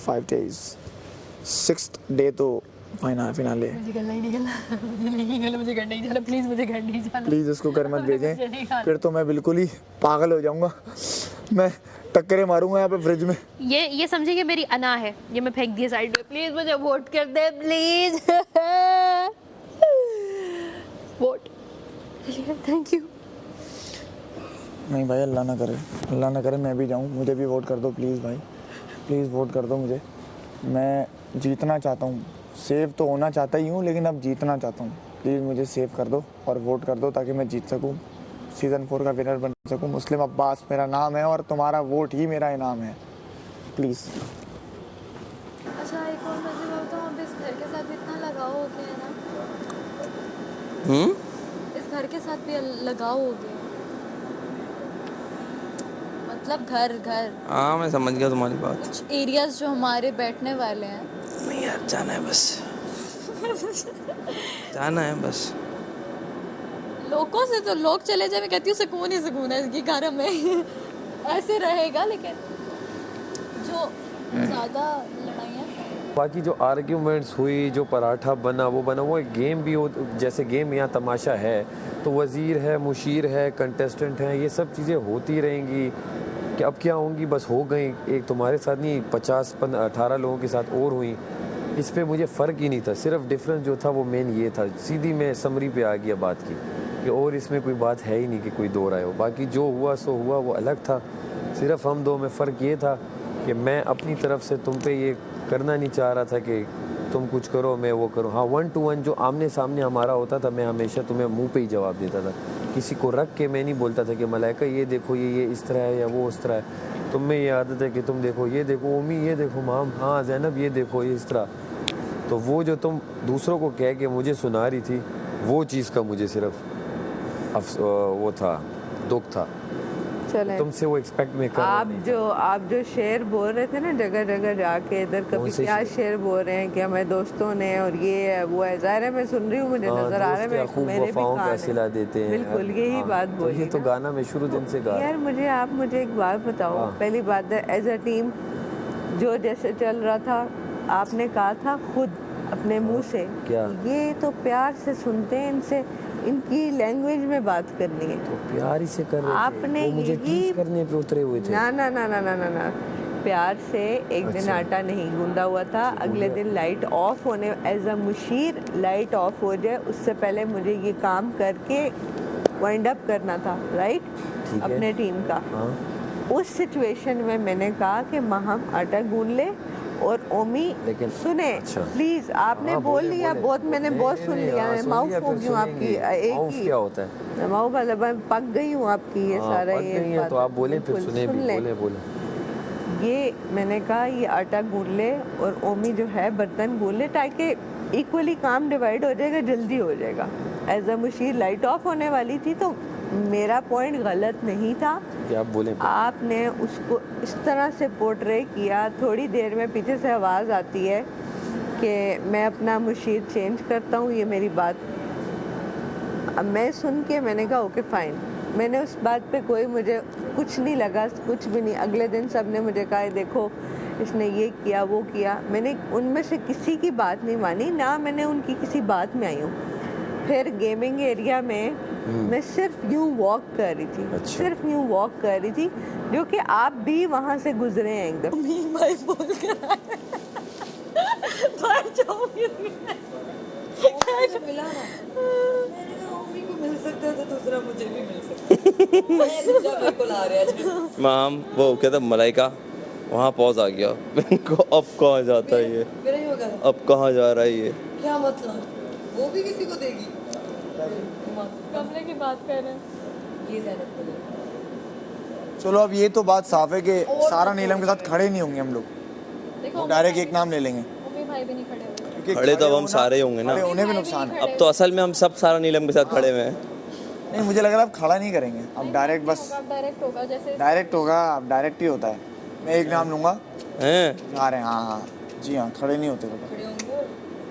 5 days 6th day तो finale. मुझे घर नहीं निकलना, मुझे घर नहीं जाना, प्लीज़ मुझे घर नहीं जाना, प्लीज़ इसको घर मत भेजें, फिर तो मैं बिल्कुल ही पागल हो जाऊंगा, मैं टक्करें मारूंगा यहाँ पे फ्रिज में। ये समझिए कि मेरी अना है, ये मैं फेंक दिए साइड में। प्लीज़ मुझे वोट कर दे, प्लीज़ वोट, थैंक यू। नहीं भाई, अल्लाह ना करे मैं भी जाऊँ, मुझे भी वोट कर दो प्लीज़ भाई, प्लीज़ वोट कर दो मुझे। मैं जीतना चाहता हूँ, सेव तो होना चाहता ही हूँ, लेकिन अब जीतना चाहता हूँ। प्लीज़ मुझे सेव कर दो और वोट कर दो ताकि मैं जीत सकूँ, सीज़न 4 का विनर बन सकूँ। मुस्लिम अब्बास मेरा नाम है और तुम्हारा वोट ही मेरा इनाम है, प्लीज़। अच्छा, एक और मजे बताऊँ, अब इस घर के साथ भी इतना लगाव हो गया है ना, इस घर के साथ भी लगाव हो गया, मतलब घर। हाँ मैं समझ गया तुम्हारी बात। कुछ एरियाज जो हमारे बैठने वाले हैं। नहीं यार, जाना है बस जाना है बस। लोगों से तो लोग चले जाए, मैं कहती हूँ सुकून ही सुकून है इसकी घर में ऐसे रहेगा, लेकिन जो ज़्यादा लड़ाइयाँ, बाकी जो आर्ग्यूमेंट्स हुई, जो पराठा बना वो एक गेम भी हो, जैसे गेम यहाँ तमाशा है, तो वज़ीर है, मुशीर है, कंटेस्टेंट हैं, ये सब चीज़ें होती रहेंगी कि अब क्या होंगी, बस हो गई। एक तुम्हारे साथ नहीं, 50-18 लोगों के साथ और हुई। इस पे मुझे फ़र्क ही नहीं था, सिर्फ डिफरेंस जो था वो मेन ये था। सीधी मैं समरी पे आ गया बात की कि और इसमें कोई बात है ही नहीं कि कोई दो राय हो। बाकी जो हुआ सो हुआ, वो अलग था। सिर्फ हम दो में फ़र्क ये था कि मैं अपनी तरफ से तुम पे ये करना नहीं चाह रहा था कि तुम कुछ करो मैं वो करूँ। हाँ, 1 to 1 जो आमने सामने हमारा होता था, मैं हमेशा तुम्हें मुंह पे ही जवाब देता था, किसी को रख के मैं नहीं बोलता था कि मलाइका ये देखो ये इस तरह है या वो उस तरह है। तुम में ये आदत है कि तुम देखो ये देखो उम्मी ये देखो माम, हाँ ज़ैनब ये देखो ये इस तरह। तो वो जो तुम दूसरों को कह के मुझे सुना रही थी, वो चीज़ का मुझे सिर्फ वो था, दुख था। चलें, तुमसे वो एक्सपेक्ट में कर आप जो शेर बोल रहे थे ना, जगह जगह जाके, इधर कभी क्या शेर बोल रहे हैं कि हमारे दोस्तों ने और ये है वो है, ज़ाहिर है मैं सुन रही हूँ, मुझे नजर आ रहा है, मेरे भी कान का सिला देते हैं। बिल्कुल यही बात बोली। तो ये तो गाना मैं शुरू दिन से गा। यार मुझे एक बात बताओ, पहली बात है, एज अ टीम जो जैसे चल रहा था, आपने कहा था खुद अपने मुंह से क्या ये तो प्यार से सुनते हैं, इनसे इनकी लैंग्वेज में बात करनी है, तो प्यार ही से कर रहे थे। आपने वो मुझे टीज करने पे उतरे हुए थे। ना प्यार से एक दिन आटा नहीं गूंदा हुआ था, अगले दिन लाइट ऑफ होने, एज अ मुशीर लाइट ऑफ हो जाए उससे पहले मुझे ये काम करके वाइंड अप करना था, राइट, अपने टीम का। उस सिचुएशन में मैंने कहा कि हम आटा गूंद ले और ओमी सुने, प्लीज आपने बोल लिया बहुत, मैंने बहुत सुन लिया, मैं माउथ फूक गई आपकी, एक ही क्या होता है माउथ मतलब पक गई हूँ आपकी, ये सारा ये तो आप बोले फिर सुने भी, बोले ये मैंने कहा ये आटा गूंद ले और ओमी जो है बर्तन गूंद ले, ताकि इक्वली काम डिवाइड हो जाएगा, जल्दी हो जाएगा। एज अ मुशीर लाइट ऑफ होने वाली थी, तो मेरा पॉइंट गलत नहीं था कि आप बोले, आपने उसको इस तरह से पोर्ट्रे किया। थोड़ी देर में पीछे से आवाज़ आती है कि मैं अपना मुशीर चेंज करता हूँ, ये मेरी बात। अब मैं सुन के मैंने कहा ओके फाइन, मैंने उस बात पे कोई मुझे कुछ नहीं लगा, कुछ भी नहीं। अगले दिन सब ने मुझे कहा देखो इसने ये किया वो किया, मैंने उनमें से किसी की बात नहीं मानी, ना मैंने उनकी किसी बात में आई हूँ। फिर गेमिंग एरिया में मैं सिर्फ यूँ वॉक कर रही थी, सिर्फ यूँ वॉक कर रही थी, जो कि आप भी वहाँ से गुजरे हैं एकदम। भाई बोल कर मिला ना, मम्मी को मिल सकता था, दूसरा मुझे भी मिल सकता। माम वो क्या था, मलाइका वहाँ पॉज आ गया इनको, अब कहाँ जाता है ये, अब कहाँ जा रहा है ये, क्या मतलब, वो भी किसी को देगी। कमरे की बात कर रहे हैं, ये चलो अब ये तो बात साफ है कि सारा नीलम के साथ खड़े नहीं होंगे हम लोग, डायरेक्ट एक नाम ले लेंगे। भाई भी नहीं खड़े हुए, खड़े तो अब हम सारे ही होंगे ना, उन्हें भी नुकसान है। अब तो असल में हम सब सारा नीलम के साथ खड़े हुए हैं। नहीं, मुझे लग रहा है अब खड़ा नहीं करेंगे, अब डायरेक्ट बस डायरेक्ट होगा, जैसे डायरेक्ट होगा, अब डायरेक्ट ही होता है। मैं एक नाम लूंगा, आ रहे हैं, हाँ जी हाँ, खड़े नहीं होते, खड़े होंगे,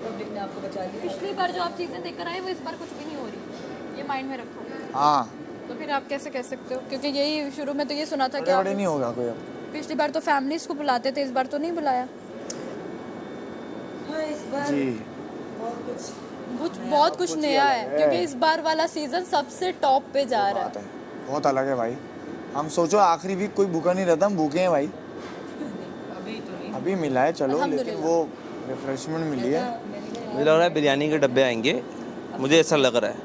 पब्लिक ने आपको बचा लिया। पिछली बार जो आप चीजें देख कर आए वो इस बार कुछ भी नहीं हो रही, ये माइंड में रखो। हाँ, तो फिर आप कैसे कह सकते हो, क्योंकि यही शुरू में तो ये सुना था कि खड़े नहीं होगा कोई अब। पिछली बार तो फैमिलीज को बुलाते थे, इस बार तो नहीं बुलाया। जी बहुत कुछ नया है क्योंकि इस बार वाला सीजन सबसे टॉप पे जा रहा बात है, बहुत अलग है भाई। हम सोचो आखिरी वीक कोई भूखा नहीं रहता, हम भूखे हैं भाई। अभी मिला है चलो, लेकिन वो रिफ्रेशमेंट मिली है मुझे लग रहा है बिरयानी के डब्बे आएंगे, मुझे ऐसा लग रहा है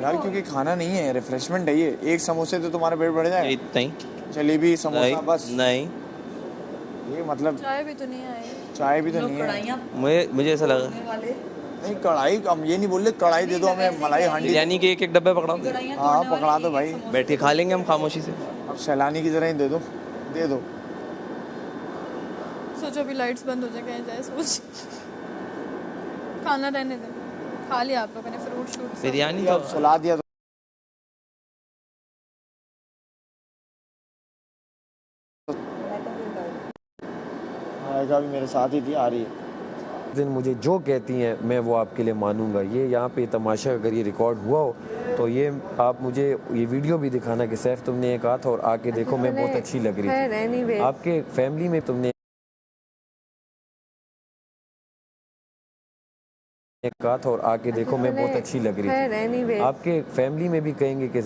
यार, क्योंकि खाना नहीं है, रिफ्रेशमेंट है ये। एक समोसे तो तुम्हारा पेट भर जाए। नहीं जलेबी समोसा बस नहीं, ये मतलब चाय भी तो नहीं आई। चाय भी तो नहीं है। मुझे ऐसा लग रहा है नहीं कढ़ाई, हम ये नहीं बोल रहे कढ़ाई दे दो हमें, मलाई हांडी। बिरयानी के एक डब्बे पकड़ा दो, हाँ पकड़ा दो भाई, बैठ के खा लेंगे हम खामोशी से। अब सैलानी की तरह ही दे दो, दे दो। सोचो अभी लाइट्स बंद हो जाए कहीं जाए, सोच खाना रहने दे, खा लिया आप लोगों ने फ्रूट शूट बिरयानी अब सुला दिया भी मेरे साथ ही थी, आ रही है। दिन मुझे जो कहती हैं मैं वो आपके लिए मानूंगा। ये यहाँ पे तमाशा अगर ये रिकॉर्ड हुआ हो तो ये आप मुझे ये वीडियो भी दिखाना कि सैफ तुमने ये कहा था और आके देखो मैं बहुत अच्छी लग रही थी। आपके फैमिली में तुमने कहा था और आके देखो मैं बहुत अच्छी लग रही थी। आपके फैमिली में भी कहेंगे कि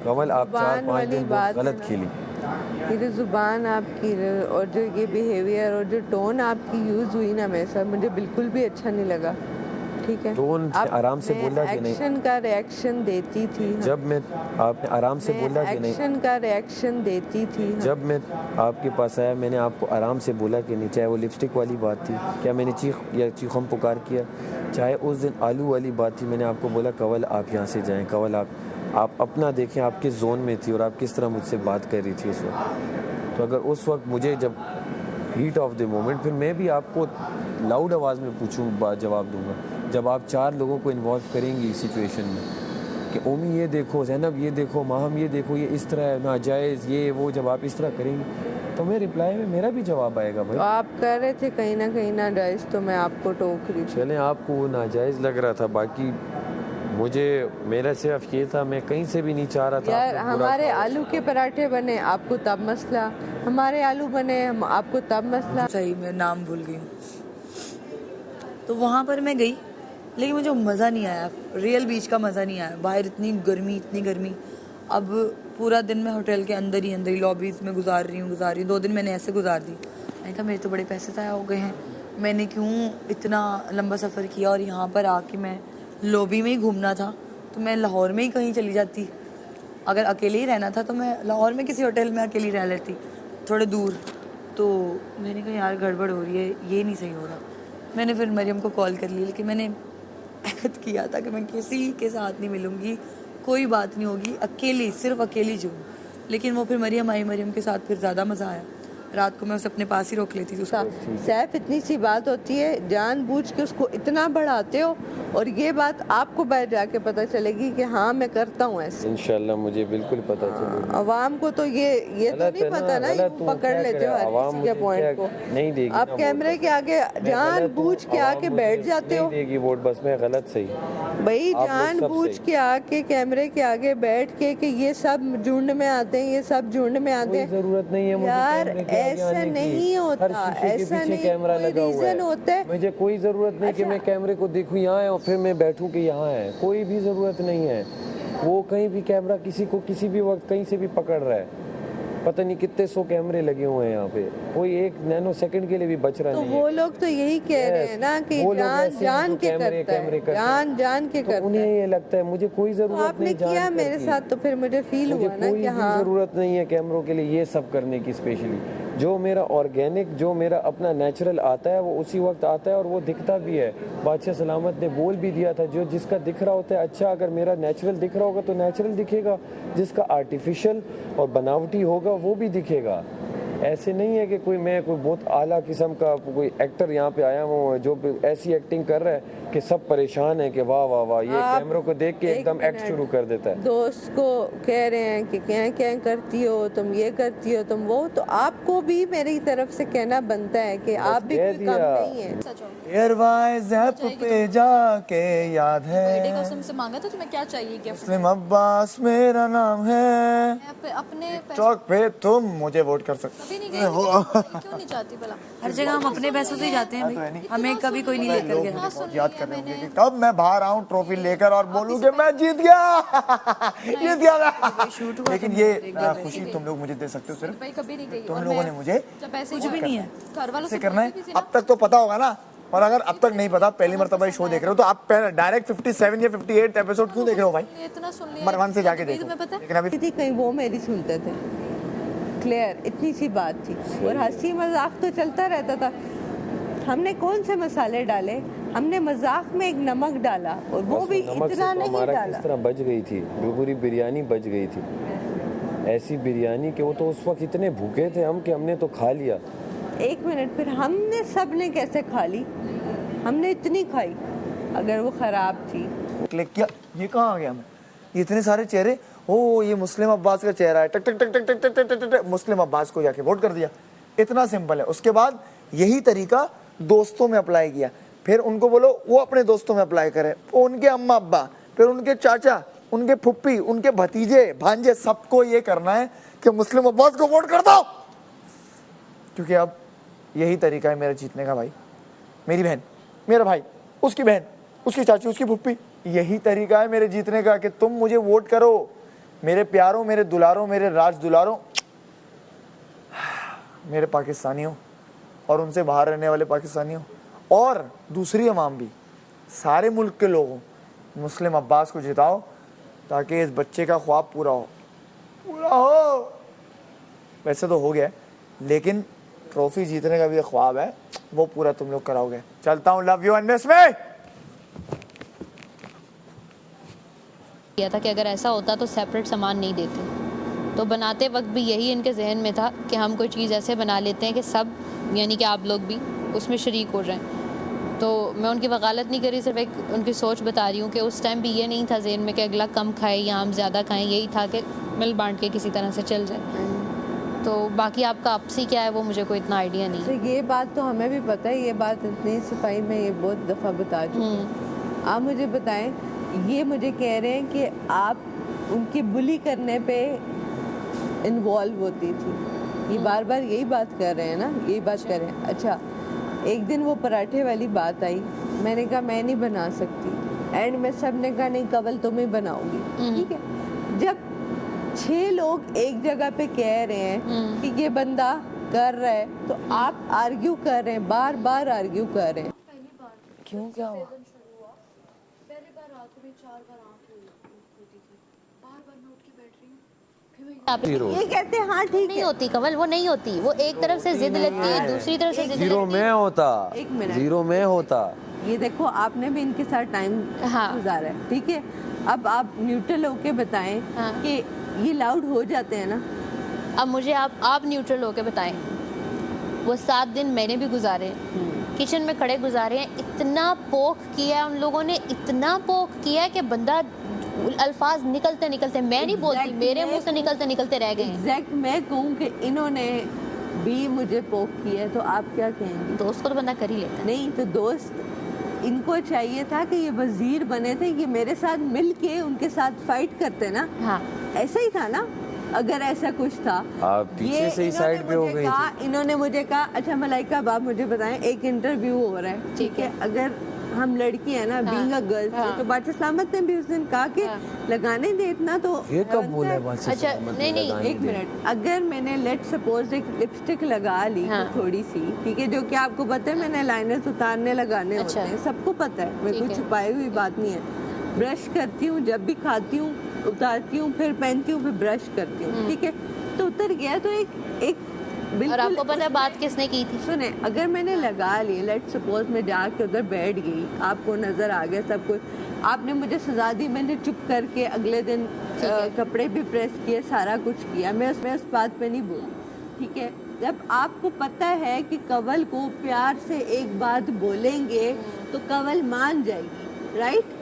कमल आप 4-5 दिन बहुत गलत खेली। ये जो ज़ुबान आपकी और जो ये बिहेवियर और जो टोन आपकी यूज़ हुई ना मेरे साथ, मुझे बिल्कुल भी अच्छा नहीं लगा। ठीक है, टोन आराम से बोला कि नहीं, एक्शन का रिएक्शन देती थी। जब मैं आपने आराम से बोला कि नहीं, एक्शन का रिएक्शन देती थी। जब मैं आपके पास आया मैंने आपको आराम से बोला कि नहीं, चाहे वो लिपस्टिक वाली बात थी, क्या मैंने चीख या चीखम पुकार किया, चाहे उस दिन आलू वाली बात थी, मैंने आपको बोला कवल आप यहाँ से जाएं, कवल आप अपना देखें, आप किस जोन में थी और आप किस तरह मुझसे बात कर रही थी उस वक्त। तो अगर उस वक्त मुझे जब हीट ऑफ द मोमेंट, फिर मैं भी आपको लाउड आवाज़ में पूछूँ जवाब दूंगा। जब आप 4 लोगों को इन्वॉल्व करेंगी इस सिचुएशन में कि ओमी ये देखो, जैनब ये देखो, माहम ये देखो, ये इस तरह है नाजायज़, ये वो, जब आप इस तरह करेंगी तो मैं रिप्लाई में मेरा भी जवाब आएगा भाई। तो आप कर रहे थे कहीं ना कहीं नाजायज़, तो मैं आपको टोक रही थी। चलें, आपको वो नाजायज़ लग रहा था, बाकी मुझे मेरा सिर्फ ये था, मैं कहीं से भी नहीं चाह रहा था यार हमारे आलू के पराठे बने आपको तब मसला, हमारे आलू बने आपको तब मसला। सही मैं नाम भूल गई हूँ। तो वहाँ पर मैं गई, लेकिन मुझे मज़ा नहीं आया, रियल बीच का मज़ा नहीं आया। बाहर इतनी गर्मी। अब पूरा दिन मैं होटल के अंदर ही लॉबीज़ में गुजार रही हूँ। 2 दिन मैंने ऐसे गुजार दी। मैंने कहा मेरे तो बड़े पैसे ज़ाया हो गए हैं, मैंने क्यों इतना लंबा सफ़र किया और यहाँ पर आके मैं लॉबी में ही घूमना था तो मैं लाहौर में ही कहीं चली जाती। अगर अकेले ही रहना था तो मैं लाहौर में किसी होटल में अकेली रह लेती थोड़े दूर। तो मैंने कहा यार गड़बड़ हो रही है, ये नहीं सही हो रहा। मैंने फिर मरियम को कॉल कर ली, लेकिन मैंने अहद किया था कि मैं किसी के साथ नहीं मिलूँगी, कोई बात नहीं होगी, अकेली सिर्फ अकेली जो। लेकिन वो फिर मरियम आई, मरियम के साथ फिर ज़्यादा मज़ा आया। रात को मैं उसे अपने पास ही रोक लेती थी। सैफ इतनी सी बात होती है, जानबूझ के उसको इतना बढ़ाते हो और ये बात आपको बाहर जाके पता चलेगी कि हाँ मैं करता हूँ ऐसे। इंशाल्लाह मुझे बिल्कुल पता चलेगा। अवाम को तो ये तो नहीं पता ना, ये पकड़ लेते हो हर किसी के पॉइंट को। नहीं देगी, आप कैमरे के आगे जानबूझ के आके बैठ जाते हो। देगी वोट, बस मैं गलत सही भाई जानबूझ के आके कैमरे के आगे बैठ के कि ये सब झुंड में आते हैं, ये सब झुंड में आते हैं। जरूरत नहीं है यार, ऐसा नहीं होता, ऐसा नहीं, कैमरा लगा हुआ है। होता है। मुझे कोई जरूरत नहीं कि मैं कैमरे को देखूं यहाँ है और फिर मैं बैठूं कि यहाँ है, कोई भी जरूरत नहीं है। वो कहीं भी कैमरा किसी को किसी भी वक्त कहीं से भी पकड़ रहा है। पता नहीं कितने 100 कैमरे लगे हुए हैं यहाँ पे, कोई एक नैनो सेकंड के लिए भी बच रहा नहीं है। तो वो लोग तो यही कह रहे हैं ना कि जान के करता है, जान के करता है। उन्हें ये लगता है, मुझे कोई जरूरत नहीं। आपने किया मेरे साथ तो फिर मुझे फील हुआ ना कि हाँ, जरूरत नहीं है कैमरों के लिए ये सब करने की। स्पेशली जो मेरा ऑर्गेनिक, जो मेरा अपना नेचुरल आता है वो उसी वक्त आता है और वो दिखता भी है। बादशाह सलामत ने बोल भी दिया था, जो जिसका दिख रहा होता है अच्छा, अगर मेरा नेचुरल दिख रहा होगा तो नेचुरल दिखेगा, जिसका आर्टिफिशियल और बनावटी होगा वो भी दिखेगा। ऐसे नहीं है कि कोई मैं कोई बहुत आला किस्म का कोई एक्टर यहाँ पे आया हूँ जो ऐसी एक्टिंग कर रहा है कि सब परेशान है कि वाह वाह वाह, ये कैमरों को देख के एकदम एक्ट शुरू कर देता है। दोस्त को कह रहे हैं कि क्या क्या करती हो तुम, ये करती हो तुम वो, तो आपको भी मेरी तरफ से कहना बनता है कि आप भी कोई कम नहीं है। एयरवाइज ऐप पे जाके याद है, बर्थडे कसम से मांगा था तुम्हें क्या चाहिए गिफ्ट। मुस्लिम अब्बास मेरा नाम है, अपने चौक पे तुम मुझे वोट कर सकते। कभी नहीं गई, क्यों नहीं चाहती भला? हर जगह हम अपने पैसों से ही जाते हैं भाई, हमें कभी कोई नहीं लेकर गया। बहुत याद कर रहे होंगे कि कब मैं बाहर आऊं ट्रॉफी लेकर और बोलूं कि मैं जीत गया जीत गया मैं। लेकिन ये खुशी तुम लोग मुझे दे सकते हो सिर्फ, भाई कभी नहीं गई। तुम लोगों ने मुझे जब ऐसे कुछ भी नहीं है। घर वालों से से करना है। पूछती थी ना, अब तक तो पता होगा ना, और अगर अब तक नहीं पता, पहली मर्तबा शो देख रहे हो तो आप डायरेक्ट 57 या 58 एपिसोड क्यों देख रहे हो भाई? इतना सुन लिया नंबर 1 से जाके देखो। तुम्हें पता है? लेकिन अभी थी कहीं वो मेरी सुनते थे। क्लियर, इतनी सी बात थी। और हंसी मजाक तो चलता रहता था। हमने कौन से मसाले डाले, हमने मजाक में एक नमक डाला और वो भी नमक से इतना तो नहीं हमारा डाला। किस तरह बच गई थी, पूरी बिरयानी बच गई थी। ऐसी बिरयानी कि वो तो उस वक्त इतने भूखे थे हम कि हमने तो खा लिया। एक मिनट, फिर हमने सब ने कैसे खा ली? हमने इतनी खाई, अगर वो खराब थी। क्लिक किया, ये कहाँ आ गया मैं? ये इतने सारे चेहरे, ओ ये मुस्लिम अब्बास का चेहरा है, टक टक टक टक टक टक टक टक टक, मुस्लिम अब्बास को जाके वोट कर दिया। इतना सिंपल है। उसके बाद यही तरीका दोस्तों में अप्लाई किया, फिर उनको बोलो वो अपने दोस्तों में अप्लाई करें, उनके अम्मा अब्बा, फिर उनके चाचा, उनके फुप्पी, उनके भतीजे भांजे, सबको ये करना है कि मुस्लिम अब्बास को वोट कर दो, क्योंकि अब यही तरीका है मेरा जीतने का भाई। मेरी बहन, मेरा भाई, उसकी बहन, उसकी चाची, उसकी फुप्पी, यही तरीका है मेरे जीतने का कि तुम मुझे वोट करो। मेरे प्यारों, मेरे दुलारों, मेरे राज दुलारों, मेरे पाकिस्तानियों और उनसे बाहर रहने वाले पाकिस्तानियों और दूसरी अवाम भी, सारे मुल्क के लोगों, मुस्लिम अब्बास को जिताओ ताकि इस बच्चे का ख्वाब पूरा हो। वैसे तो हो गया, लेकिन ट्रॉफी जीतने का भी एक ख्वाब है, वो पूरा तुम लोग कराओगे। चलता हूँ, लव यू एंड मिस मी। किया था कि अगर ऐसा होता तो सेपरेट सामान नहीं देते, तो बनाते वक्त भी यही इनके जहन में था कि हम कोई चीज़ ऐसे बना लेते हैं कि सब, यानी कि आप लोग भी उसमें शरीक हो रहे हैं। तो मैं उनकी वकालत नहीं करी, सिर्फ एक उनकी सोच बता रही हूँ कि उस टाइम भी ये नहीं था जहन में कि अगला कम खाए या हम ज़्यादा खाएं, यही था कि मिल बांट के किसी तरह से चल जाए। तो बाकी आपका आपसी क्या है वो मुझे कोई इतना आइडिया नहीं है। तो ये बात तो हमें भी पता है, ये बात इतनी सफाई में ये बहुत दफ़ा बता चुके हैं। आप मुझे बताएं, ये मुझे कह रहे हैं कि आप उनकी बुली करने पे इन्वॉल्व होती थी। ये बार बार यही बात कर रहे हैं ना, यही बात कर रहे हैं। अच्छा, एक दिन वो पराठे वाली बात आई, मैंने कहा मैं नहीं बना सकती, एंड में सब ने कहा नहीं कवल तुम ही बनाओगी, ठीक है। जब 6 लोग एक जगह पे कह रहे हैं कि ये बंदा कर रहा है, तो आप आर्ग्यू कर रहे हैं, बार बार आर्ग्यू कर रहे हैं। क्यों, क्या हुआ? पहली बार रात में 4 बार आंख होती थी, बार मैं उठ के बैठ रही हूँ, ये कहते हैं हाँ ठीक नहीं है। होती कमल, वो नहीं होती, वो एक तरफ से जिद लगती है, दूसरी तरफ से जिद जीरो लगती में है। होता, एक मिनट। जीरो में होता। ये देखो, आपने भी इनके साथ टाइम हाँ। गुजारा है, ठीक है। अब आप न्यूट्रल होके बताएं हाँ। कि ये लाउड हो जाते हैं ना। अब मुझे आप न्यूट्रल होके बताएं, वो 7 दिन मैंने भी गुजारे हैं, किचन में खड़े गुजारे हैं, इतना पोक किया है उन लोगों ने, इतना पोक किया है कि बंदा अल्फाज निकलते निकलते, मैं नहीं बोलती, मेरे मुंह से निकलते निकलते रह गए हैं। एग्जैक्ट मैं कहूँ कि इन्होंने भी मुझे पोक किया है, तो आप क्या कहेंगे? दोस्त को तो बंदा कर ही लेता है। नहीं तो दोस्त, इनको चाहिए था कि ये वजीर बने थे, ये मेरे साथ मिल के उनके साथ फाइट करते ना। हाँ, ऐसा ही था ना, अगर ऐसा कुछ था। आप पीछे से ही साइड पे हो गई थी। इन्होंने मुझे कहा, अच्छा मलाइका अब आप मुझे बताएं, एक इंटरव्यू हो रहा है, ठीक है, अगर हम लड़की है ना, बीइंग अ गर्ल, तो बादशाह सलामत ने भी उस दिन कहा कि लगाने दे इतना, तो ये कब बोला है बादशाह अच्छा, सलामत नहीं, ने नहीं, लगाने एक दे? मिनट, अगर मैंने लेट सपोज एक लिपस्टिक लगा ली, हाँ। तो थोड़ी सी, ठीक है, जो कि आपको पता है मैंने लाइनर्स उतारने लगाने अच्छा। होते हैं, सबको पता है, मेरे ठीक को है। छुपाई हुई बात नहीं है। ब्रश करती हूँ, जब भी खाती हूँ उतारती हूँ, फिर पहनती हूँ, फिर ब्रश करती हूँ, ठीक है, तो उतर गया, तो एक बिल्कुल। और आपको पता है उसमें- बात किसने की थी? सुने, अगर मैंने लगा ली, लेट सपोज मैं जाके उधर बैठ गई, आपको नजर आ गया सब कुछ, आपने मुझे सजा दी, मैंने चुप करके अगले दिन कपड़े भी प्रेस किए, सारा कुछ किया, मैं उस बात पे नहीं बोली, ठीक है। जब आपको पता है कि कवल को प्यार से एक बात बोलेंगे तो कवल मान जाएगी, राइट?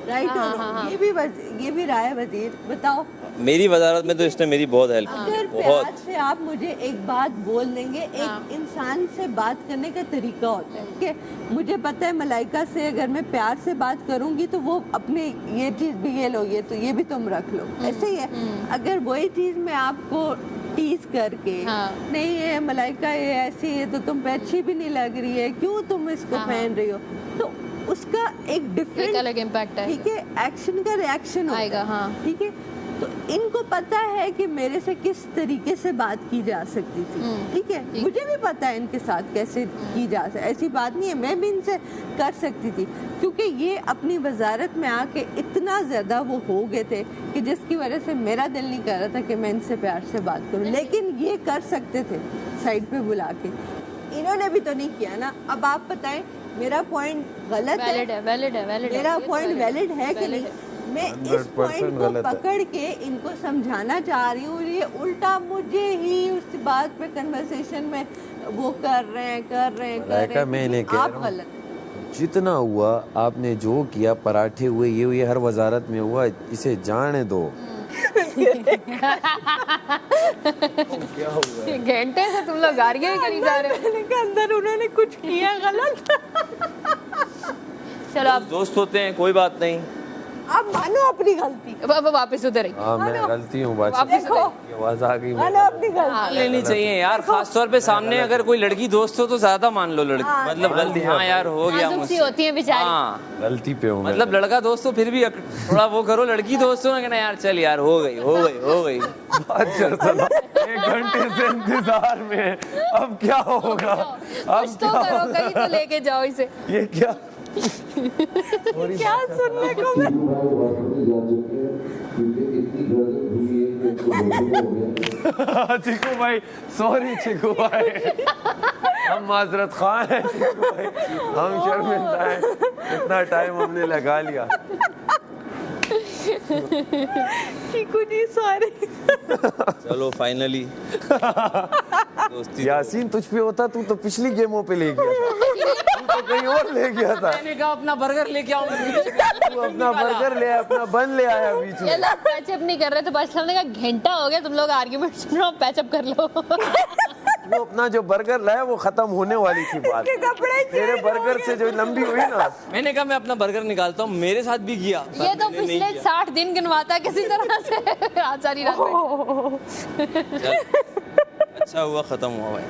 हाँ। ये भी राय वजीर, बताओ। मेरी वजारत में तो इसने मेरी बहुत हेल्प की, अगर बहुत। प्यार से आप मुझे एक बात बोल देंगे, एक इंसान से बात करने का तरीका होता है, ठीक है। मुझे पता है मलाइका से अगर मैं प्यार से बात करूंगी तो वो अपने ये चीज भी, ये लो, ये तो ये भी तुम रख लो, ऐसे ही है। अगर वही चीज मैं आपको टीज करके हाँ। नहीं ये मलाइका ये ऐसी है तो तुम पे अच्छी भी नहीं लग रही है, क्यों तुम इसको हाँ। पहन रही हो, तो उसका एक एक डिफरेंट अलग इम्पैक्ट है ठीक है एक्शन का रिएक्शन आएगा, हाँ। ठीक है। तो इनको पता है कि मेरे से किस तरीके से बात की जा सकती थी, ठीक है, ठीक। मुझे भी पता है इनके साथ कैसे की जा सकती, ऐसी बात नहीं है, मैं भी इनसे कर सकती थी, क्योंकि ये अपनी वजारत में आके इतना ज़्यादा वो हो गए थे कि जिसकी वजह से मेरा दिल नहीं कर रहा था कि मैं इनसे प्यार से बात करूं, लेकिन ये कर सकते थे साइड पे बुला के, इन्होंने भी तो नहीं किया ना। अब आप बताएं मेरा पॉइंट गलत है, वैलिड है, वैलिड है, वैलिड है, मेरा ये तो पॉइंट वैलिड है कि valid नहीं, है। मैं इस 100% पॉइंट को गलत है। पकड़ के इनको समझाना चाह रही हूँ, ये उल्टा मुझे ही उस बात पे कन्वर्सेशन में वो कर रहे हैं मलाइका, मैं इन्हें कह आप रहा हूँ, गलत। जितना हुआ आपने जो किया, पराठे हुए, ये हुए, हर वजारत में हुआ, इसे जाने दो। घंटे से तुम लोग गाड़ियाँ ही करी जा रहे हो। मैंने कहा अंदर उन्होंने कुछ किया गलत। चलो आप दोस्त होते हैं, कोई बात नहीं। आप मानो अपनी गलती, अब वापस उधर ही हाँ मैं गलती हूँ, बात वापस देखो आवाज आ गई। मानो अपनी गलती। लेनी चाहिए यार, खास तौर पे सामने अगर कोई लड़की दोस्त हो तो ज्यादा मान लो लड़की, मतलब गलती, हाँ यार हो गया नाजुक सी मुझसे, होती है बेचारी। हाँ गलती पे हूँ मैं। मतलब लड़का दोस्त हो फिर भी थोड़ा वो करो, लड़की दोस्त हो ना कहना यार चल यार हो गई हो गई हो गई। अच्छा चलो, 1 घंटे से इंतजार में, अब क्या होगा, अब कुछ तो करो, कहीं तो लेके जाओ इसे। ये क्या क्या सुनने को मिल चिकू भाई, सॉरी चिकू भाई, हम माजरत खान हैं चिकू भाई, हम शर्मिंदा हैं, इतना टाइम हमने लगा लिया। चीकू जी सॉरी। चलो फाइनली दोस्ती। यासीन तुझ पे होता, तू तो पिछली गेमों पे ले गया था, तू तो कहीं और ले गया था। मैंने कहा अपना बर्गर लेके आऊं, तू अपना बर्गर ले आया, अपना बन ले आया बीच ये में। लोग पैचअप नहीं कर रहे थे, बस हमने कहा घंटा हो गया तुम लोग आर्ग्यूमेंट सुन रहे हो, पैचअप कर लो। वो अपना जो बर्गर लाया वो खत्म होने वाली थी बात, तेरे बर्गर से जो लंबी हुई ना। मैंने कहा मैं अपना बर्गर निकालता हूँ, मेरे साथ भी किया। ये तो पिछले 60 दिन गिनवाता है किसी तरह से। आज सारी रात अच्छा हुआ खत्म हुआ भाई,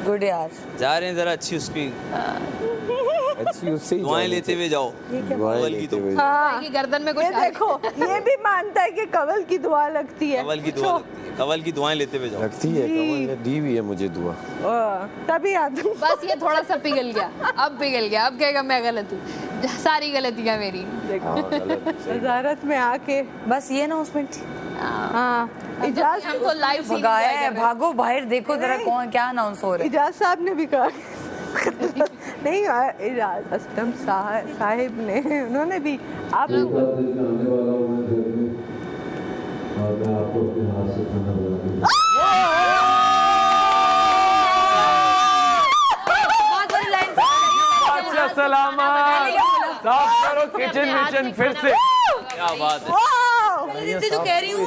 गुड यार। जा रहे हैं जरा अच्छी उसकी अच्छी उससे ही दुआएं लेते हुए जाओ। दुआएं कवल की लेते तो हुए। हाँ की गर्दन में कुछ ये देखो ये भी मानता है कि कवल की दुआ लगती है, कवल की दुआ लगती है, कवल की दुआएं लेते हुए जाओ। लगती है, कमल ने दी हुई है मुझे दुआ। तभी आता हूँ। बस ये थोड़ा सा पिघल गया, अब पिघल गया, अब कहेगा मैं गलत हूँ, सारी गलतियाँ मेरी। हाँ, गलत, सही। वजारत में आके बस ये अनाउंसमेंट थी, हाँ इजाज हमको लाइव सीन भगाया enjoy है, करना भागो बाहर देखो जरा कौन क्या अनाउंस हो रहा है। इजाज साहब ने भी कहा नहीं इजाज असलम साहिब ने, उन्होंने भी आप अच्छा सलामत, साफ करो किचन विचन फिर से। क्या बात है, इतनी तो कह रही हूँ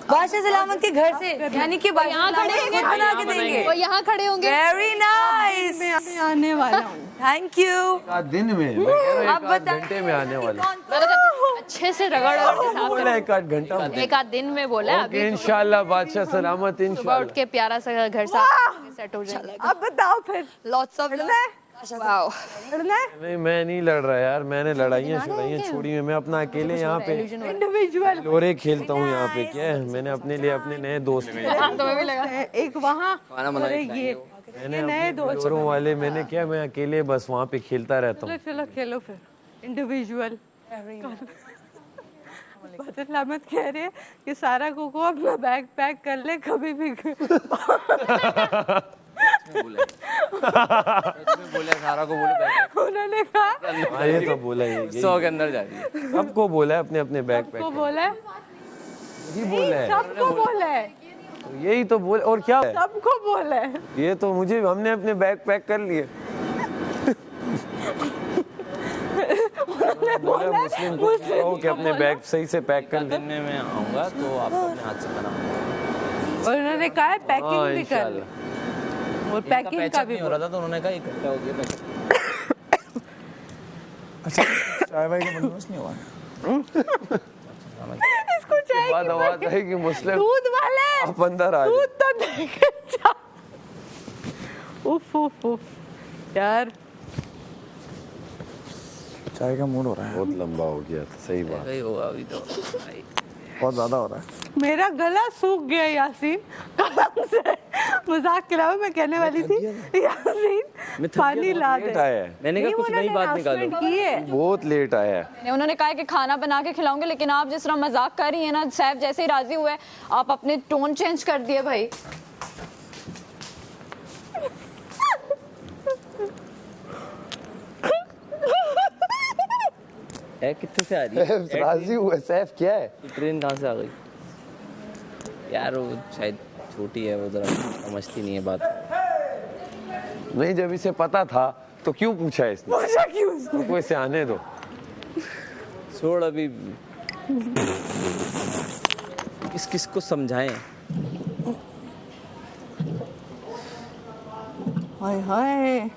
बादशाह सलामत के घर से, यानी कि यहाँ खड़े होंगे, बना के देंगे। वो यहाँ खड़े होंगे। वेरी नाइस, मैं आने वाला हूँ। Thank you. दिन में मैं कह रहा अब हूँ 1 बता घंटे में आने वाला। अच्छे से रगड़ के साफ बोला 1 घंटा में। एक आध दिन में बोला है, ओके इंशाल्लाह बादशाह सलामत सुबह उठ इंशाल्लाह। के प्यारा सा घर साफ सेट हो जाएगा। अब बताओ फिर लॉट्स ऑफ वाओ, लड़ना है नहीं मैं नहीं लड़ रहा यार, मैंने लड़ाइयाँ छोड़ी हैं, मैं अपना अकेले यहाँ पे इंडिविजुअल लोरे खेलता हूँ यहाँ पे। क्या है, मैंने अपने लिए अपने नए दोस्त एक वहाँ और एक ये मैंने नए अपने दोस्त लोरों वाले, मैंने क्या, मैं अकेले बस वहाँ पे खेलता रहता हूँ। चलो खेलो फिर इंडिविजुअल। बदल अहमद कह रहे हैं कि सारा को अपना बैग पैक कर ले, कभी भी बोला सारा को बोले उन्होंने कहा हाँ ये तो बोला ही, 100 के अंदर जा रही है। सबको बोला है अपने अपने बैग पैक को बोला है, यही बोला है, सबको बोला है, यही तो बोले और क्या है? सबको बोला है। ये तो मुझे, हमने अपने बैग पैक कर लिए। बोला मुस्लिम को कहो कि अपने बैग सही से पैक कर ले। दिन में मैं आऊंगा तो आपको अपने हाथ से बनाऊंगा। और उन्होंने कहा है पैकिंग हाँ भी कर ले, इंशाल्लाह। और पैकिंग का भी नहीं हो रहा था तो उन्होंने कहा 1 घंटा हो गया। अच्छा चाय भाई का बंदोबस्त नहीं हुआ। इसको चाहिए बाद आवाज आएगी मुस्लिम दूध वाले आप अंदर आ तू जाओ। तो देखे जा। उफ उफ उफ यार चाय का मूड हो रहा है, बहुत लंबा हो गया था, सही बात। वही होगा अभी तो बहुत ज़्यादा हो रहा है। मेरा गला सूख गया यासीन कसम से, मजाक के अलावा मैं कहने वाली थी यासीन पानी ला दे। लेट आया है, मैंने कहा कुछ नई बात निकालो। की है बहुत लेट आया है। उन्होंने कहा कि खाना बना के खिलाऊंगे, लेकिन आप जिस तरह मजाक कर रही हैं ना, सैफ जैसे ही राजी हुए आप अपने टोन चेंज कर दिए भाई। है कितने से आ रही है? राजी हुआ सैफ, क्या है? ट्रेन कहाँ से आ गई यार? वो शायद छोटी है, वो जरा समझती नहीं है बात। नहीं, जब इसे पता था तो क्यों पूछा इसने? पूछा क्यों इसने? तो इसे आने दो। छोड़ अभी, किस किस को समझाएं? हाय हाय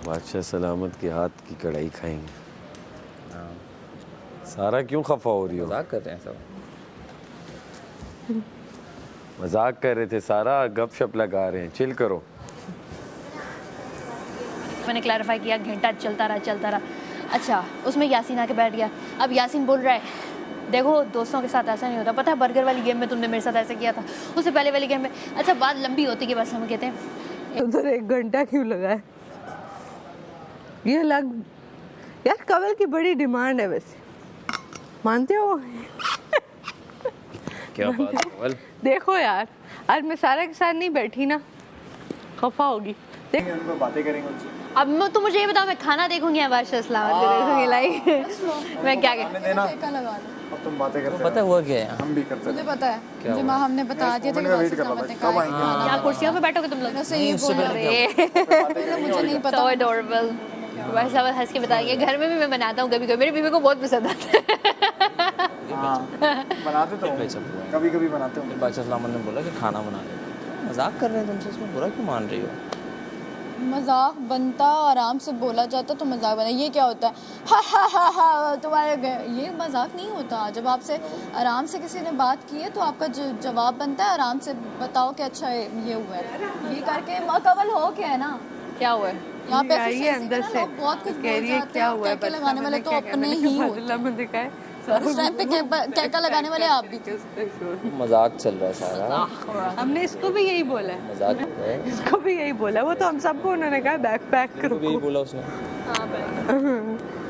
बादशाह सलामत के हाथ की कढ़ाई खाएंगे। सारा क्यों खफा हो रही हो? मजाक कर रहे हैं सब। मजाक कर रहे थे, सारा गपशप लगा रहे हैं, चिल करो। मैंने क्लैरिफाई किया, घंटा चलता रहा। अच्छा, उसमें यासीन आके बैठ गया। अब यासीन बोल रहा है, देखो दोस्तों के साथ ऐसा नहीं होता, पता है बर्गर वाली गेम में तुमने मेरे साथ ऐसा किया था, उससे पहले वाली गेम में। अच्छा, बात लंबी होती है, बस हम कहते हैं उधर 1 घंटा क्यों लगा है? ये लग यार कवल की बड़ी डिमांड है वैसे, मानते हो? क्या बात है कवल? देखो यार, आज मैं सारा के साथ नहीं बैठी ना, खफा होगी। देख उनको बातें करेंगे उनसे। अब तू मुझे ये बता, मैं खाना देखूंगी या बादशाह सलामत को देखूंगी? लाइक मैं क्या हमें देना, लगा लो। अब तुम बातें करते पता हुआ क्या है? हम भी करते मुझे पता है, मुझे माँ हमने बता दिया था कि वेट कर रहा था, कब आएंगे? यहाँ कुर्सियों पे बैठोगे तुम लोग? से ये बोल रहे मुझे नहीं पता। So adorable। वैसा बस हंस के बताइए, घर में भी मैं बनाता हूँ कभी कभी, मेरी बीवी को बहुत पसंद आता है। बनाते तो कभी कभी बनाते हो। बादशाह सलामत ने बोला कि खाना बना ले। मजाक कर रहे हैं तुमसे, इसमें बुरा क्यों मान रही हो? मजाक बनता, आराम से बोला जाता तो मजाक बना। ये क्या होता है? हा तुम्हारे ये मजाक नहीं होता। जब आपसे आराम से किसी ने बात की है तो आपका जवाब बनता है आराम से, बताओ कि अच्छा ये हुआ है, ये करके कवल हो क्या है ना, क्या हुआ है? यहाँ पे आइए अंदर से बहुत कुछ कह रही है क्या हुआ है, लगाने वाले तो अपने ही होते हैं। में दिखा है उस टाइम पे कैका लगाने वाले आप भी थे। मजाक चल रहा है सारा। हमने इसको भी यही बोला है, मजाक कर रहे हैं। इसको भी यही बोला, वो तो हम सबको उन्होंने कहा बैग पैक तो भी यही रखो। बोला उसने।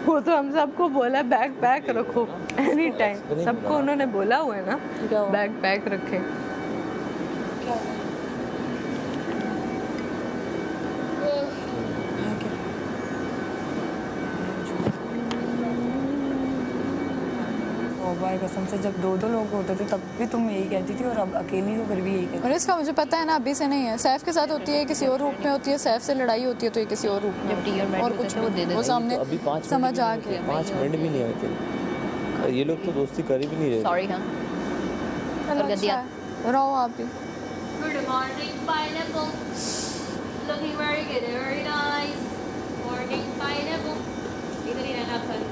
वो तो हम सबको बोला बैग पैक रखो एनी टाइम, सबको उन्होंने बोला हुआ है ना बैग पैक रखे। भाई कसम से जब 2-2 लोग होते थे तब भी तुम यही कहती थी, और अब अकेली हो फिर भी यही कहती। और इसका मुझे पता है ना, अभी से नहीं है, सैफ के साथ होती है किसी और रूप में होती है, सैफ से लड़ाई होती है तो ये किसी और रूप में जब टी और और कुछ वो दे वो सामने अभी 5 समझ आ गया। 5 मिनट भी नहीं होते। ये लोग तो दोस्ती कर ही भी नहीं रहे। सॉरी। हाँ, चलो कर दिया। अच्छा है, रहो आप भी। Good morning pineapple, looking very good, very nice morning pineapple. इधर ही रहना आप सारे।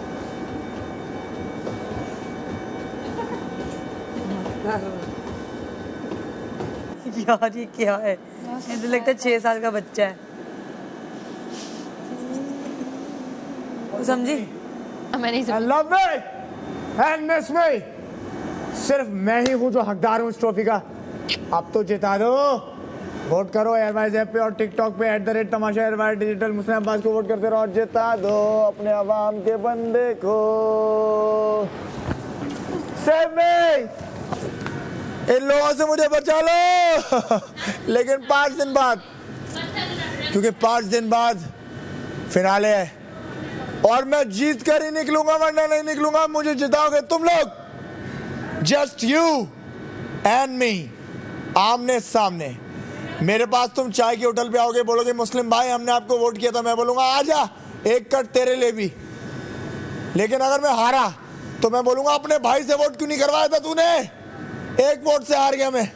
यार ये क्या है, मुझे लगता है 6 साल का बच्चा है। तू समझी? मैं नहीं समझी। लव मी एंड मिस मी, सिर्फ मैं ही हूँ जो हकदार हूँ इस ट्रॉफी का। अब तो जिता दो, वोट करो एयरवाइज ऐप पे और टिकटॉक पे @तमाशा एयरवाइज डिजिटल मुस्लिम अब्बास को वोट करते रहो और जिता दो अपने अवाम के बंदे को। सेव मी, इन लोगों से मुझे बचा लो लेकिन 5 दिन बाद, क्योंकि 5 दिन बाद फिनाले है और मैं जीत कर ही निकलूंगा, वरना नहीं निकलूंगा। मुझे जिताओगे तुम लोग, जस्ट यू एंड मी, आमने सामने। मेरे पास तुम चाय के होटल पे आओगे, बोलोगे मुस्लिम भाई हमने आपको वोट किया था, मैं बोलूंगा आजा एक कट तेरे लिए भी। लेकिन अगर मैं हारा तो मैं बोलूंगा अपने भाई से वोट क्यों नहीं करवाया था तूने, एक वोट से हार गया मैं।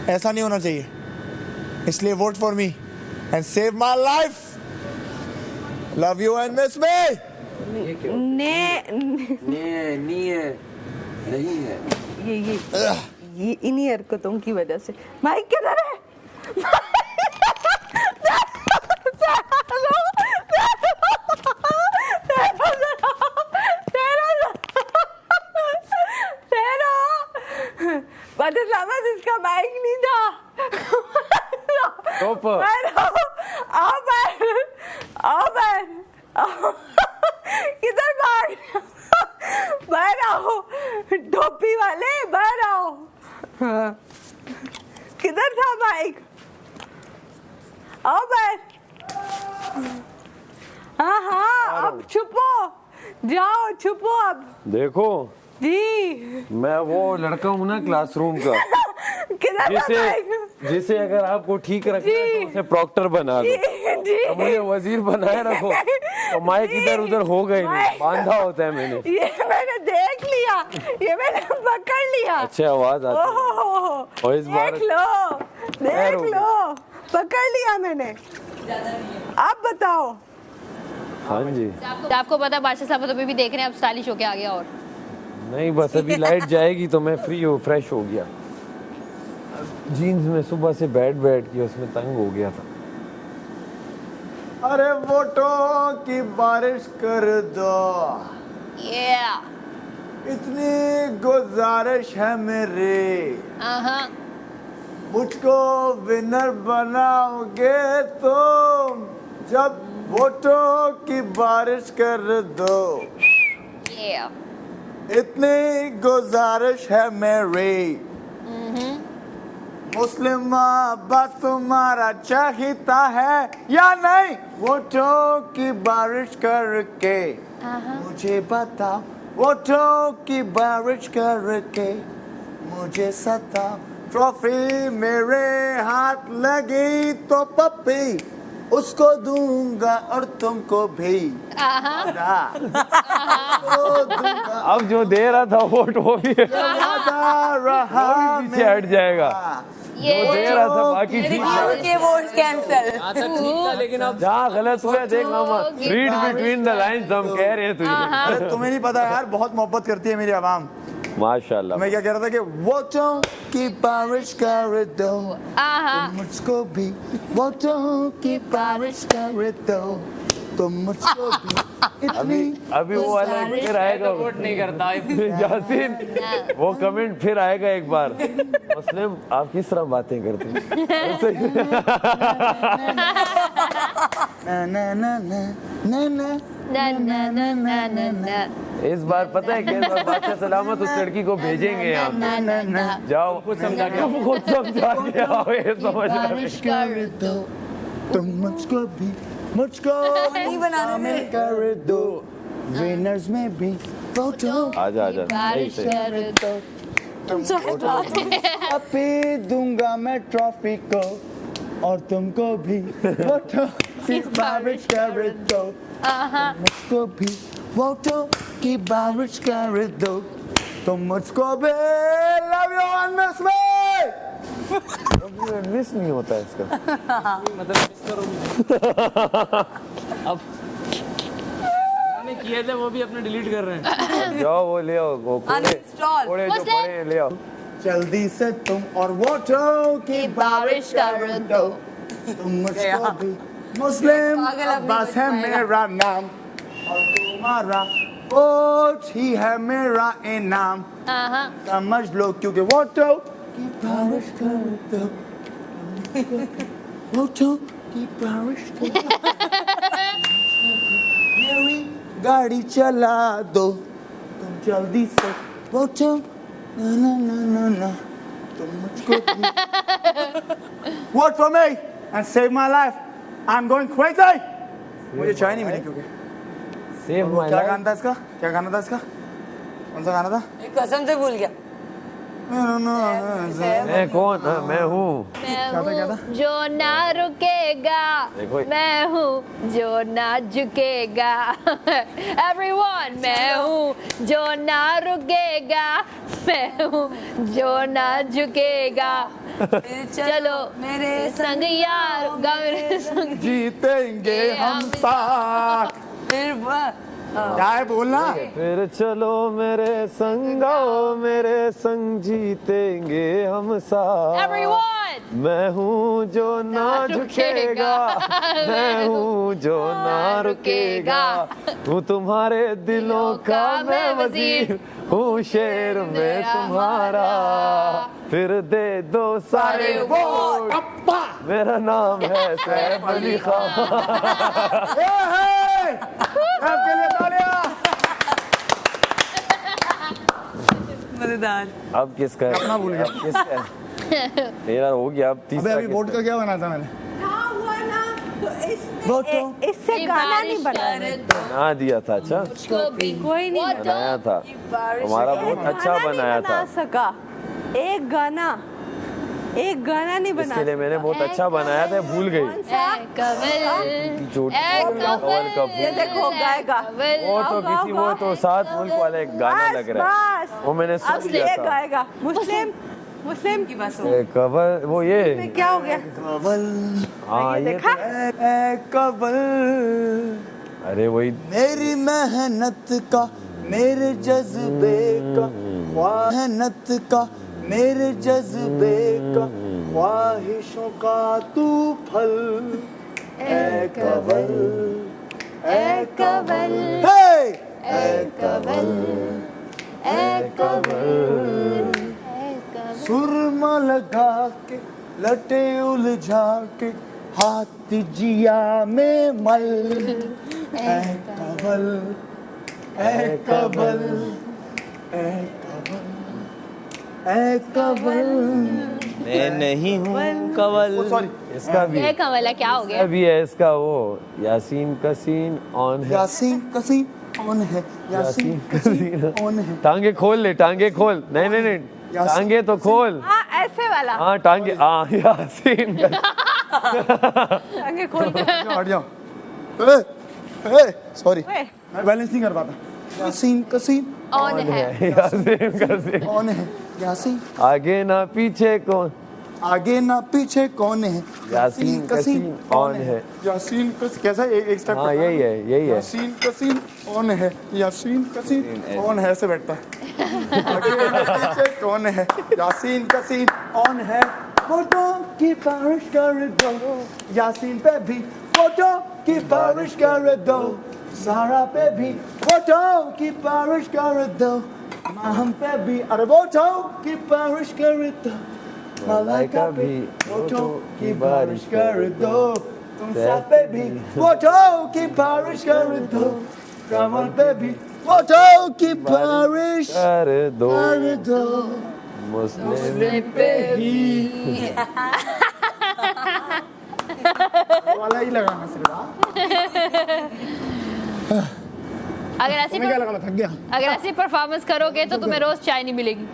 ऐसा नहीं होना चाहिए, इसलिए vote for me and save my life. Love you and miss मी। ने नहीं है नहीं है। ये इन्हीं हरकतों की वजह से। माइक किधर है? इसका माइक नहीं था। किधर बाहर आओ, टोपी वाले बाहर आओ। किधर था माइक? आओ बाहर। हाँ अब छुपो, जाओ छुपो अब। देखो जी मैं वो लड़का हूँ ना क्लासरूम का, जिसे अगर आपको ठीक रखना है तो उसे प्रॉक्टर बना दो, तो मुझे वजीर बनाए रखो तो माइक इधर उधर हो गई नहीं, बांधा होता है मैंने। ये मैंने देख लिया, ये मैंने पकड़ लिया। अच्छा आवाज आती है। और इस बार देख लो, पकड़ लिया मैंने। आप बताओ। हाँ जी। आपको पता है बादशाह साहब तो भी देख रहे हैं, अब स्टाइलिश होके आ गया। और नहीं बस अभी लाइट जाएगी तो मैं फ्रेश हो गया। जीन्स में सुबह से बैठ के उसमें तंग हो गया था। अरे वोटों की बारिश कर दो, इतनी गुजारिश है मेरी, मुझको विनर बनाओगे तुम जब वोटों की बारिश कर दो। इतनी गुजारिश है मेरी, मुस्लिम बस तुम्हारा चाहता है या नहीं? वोटों की बारिश करके मुझे बता, वोटों की बारिश करके मुझे सता। ट्रॉफी मेरे हाथ लगी तो पप्पी उसको दूंगा और तुमको भी। अब जो दे रहा था वोट वो भी पीछे हट जाएगा। जो दे रहा था बाकी ठीक है, वोट कैंसिल। लेकिन अब जहाँ गलत हुआ देख मामा, रीड बिटवीन द लाइन्स हम कह रहे हैं तुझे। अरे तुम्हें नहीं पता यार, बहुत मोहब्बत करती है मेरी आवाम। माशाल्लाह। मैं क्या कह रहा था कि वोटों की बारिश कर दो मुझको भी, वोटों की बारिश कर दो तुम मुझको भी। अभी वो वाला फिर आएगा, वोट नहीं करता यासीन, वो कमेंट फिर आएगा एक बार। मुस्लिम आप किस तरह बातें करते हैं? इस बार पता है कि बादशाह सलामत उस लड़की को भेजेंगे आप, जाओ कुछ समझा के आओ, ये समझ तुम मुझको भी, मुझको नहीं बनाने कर दो, विनर्स में भी फोटो आजा सही पी दूंगा मैं ट्रॉफी को और तुमको भी फोटो की बारिश कर दो, मुझको भी फोटो की बारिश कर दो तुम मुझको भी। Love you miss me. Miss नहीं होता है इसका मतलब मिस करो अब उन्होंने किए थे वो भी अपने डिलीट कर रहे हैं। जाओ वो ले आओ, वो कोड़े जो पड़े ले आओ जल्दी से तुम और वोटों की बारिश कर दो तुम मुझको भी। मुस्लिम बस है मेरा नाम और तुम्हारा वोट ही है मेरा इनाम, समझ लो क्योंकि वोटों की बारिश कर दो, वोटों की बारिश कर दो, मेरी गाड़ी चला दो तुम जल्दी से, वोटों ना तुम मुझको vote for me and save my life. I'm going crazy. मुझे चाय नहीं मिली क्योंकि सेव माय क्या लाइफ। गाना था इसका? क्या गाना था इसका? कौन सा गाना था? कसम से भूल गया। मैं कौन? मैं हूँ क्या था? जो ना रुकेगा, मैं हूँ जो ना झुकेगा। Everyone, मैं हूँ जो ना रुकेगा, मैं हूँ जो ना झुकेगा। चलो मेरे संग यार, मेरे संग जीतेंगे हम साथ। क्या है बोलना। फिर चलो मेरे संग आओ, मेरे संग जीतेंगे हम साथ। Everyone! मैं हूँ जो ना झुकेगा, मैं हूँ जो ना रुकेगा, हूँ तुम्हारे दिलों का मैं वजीर, हूँ शेर में तुम्हारा, फिर दे दो सारे वोट, मेरा नाम है सैफ अली खान। आपके लिए तालियां। मजेदार। अब किसका है? अपना भूल गया। अब किसका है? मेरा हो गया। अब अबे तीसरा अभी वोट का क्या बना था मैंने? हुआ ना तो वोटो। इससे गाना नहीं बना। बना दिया था। अच्छा कोई नहीं बनाया था, हमारा बहुत अच्छा बनाया था। सका एक गाना नहीं बना इसके लिए मैंने बहुत अच्छा बनाया था, भूल गई। ये देखो गाएगा वो तो किसी वो तो 7 मुल्क वाला एक गाना लग रहा है, वो मैंने सुन अब लिया ये था। गाएगा मुस्लिम की बस कवल वो ये क्या हो गया? हाँ ये देखा? कवल अरे वही मेरी मेहनत का मेरे जज्बे का मेहनत का मेरे जज्बे का ख्वाहिशों का तू फल ए कवल ए कवल ए कवल ए कवल सुरमा लगा के लटे उलझा के हाथ जिया में मल ए कवल ए कवल ए कवल ए कवल मैं नहीं हूँ कवल। इसका भी ये कमला क्या हो गया? अभी है इसका वो यासीन का सीन ऑन है। यासीन कसीम ऑन है यासीन कसीम ऑन है। टांगे खोल ले, टांगे खोल। नहीं नहीं नहीं टांगे तो खोल। हाँ ऐसे वाला हाँ टांगे हाँ यासीन टांगे खोल के हट जाओ। सॉरी मैं बैलेंस नहीं कर पाता। यासीन कसीम ऑन है। यासीन का सीन ऑन है यासीन आगे ना पीछे कौन, आगे ना पीछे कौन है यासीन कसीम ऑन है। यासीन कस कैसा एक स्टेप हाँ यही है यासीन कसीम ऑन है यासीन कसीम ऑन है ऐसे बैठता है। आगे ना पीछे कौन है यासीन कसीम ऑन है। फोटो की बारिश कर दो यासीन पे भी फोटो की बारिश कर दो सारा पे भी फोटो की बारिश कर दो हम पे भी अरे फोटो की बारिश कर दो मलाइका भी फोटो की बारिश कर दो तुम सब पे भी फोटो की बारिश कर दो कमल पे भी फोटो की बारिश कर दो कर दो मुस्लिम पे ही वाला ही लगाना सिर्फ। अगर ऐसी क्या लगाना थक गया। अगर ऐसी परफॉर्मेंस करोगे तो तुम्हें रोज चाय नहीं मिलेगी।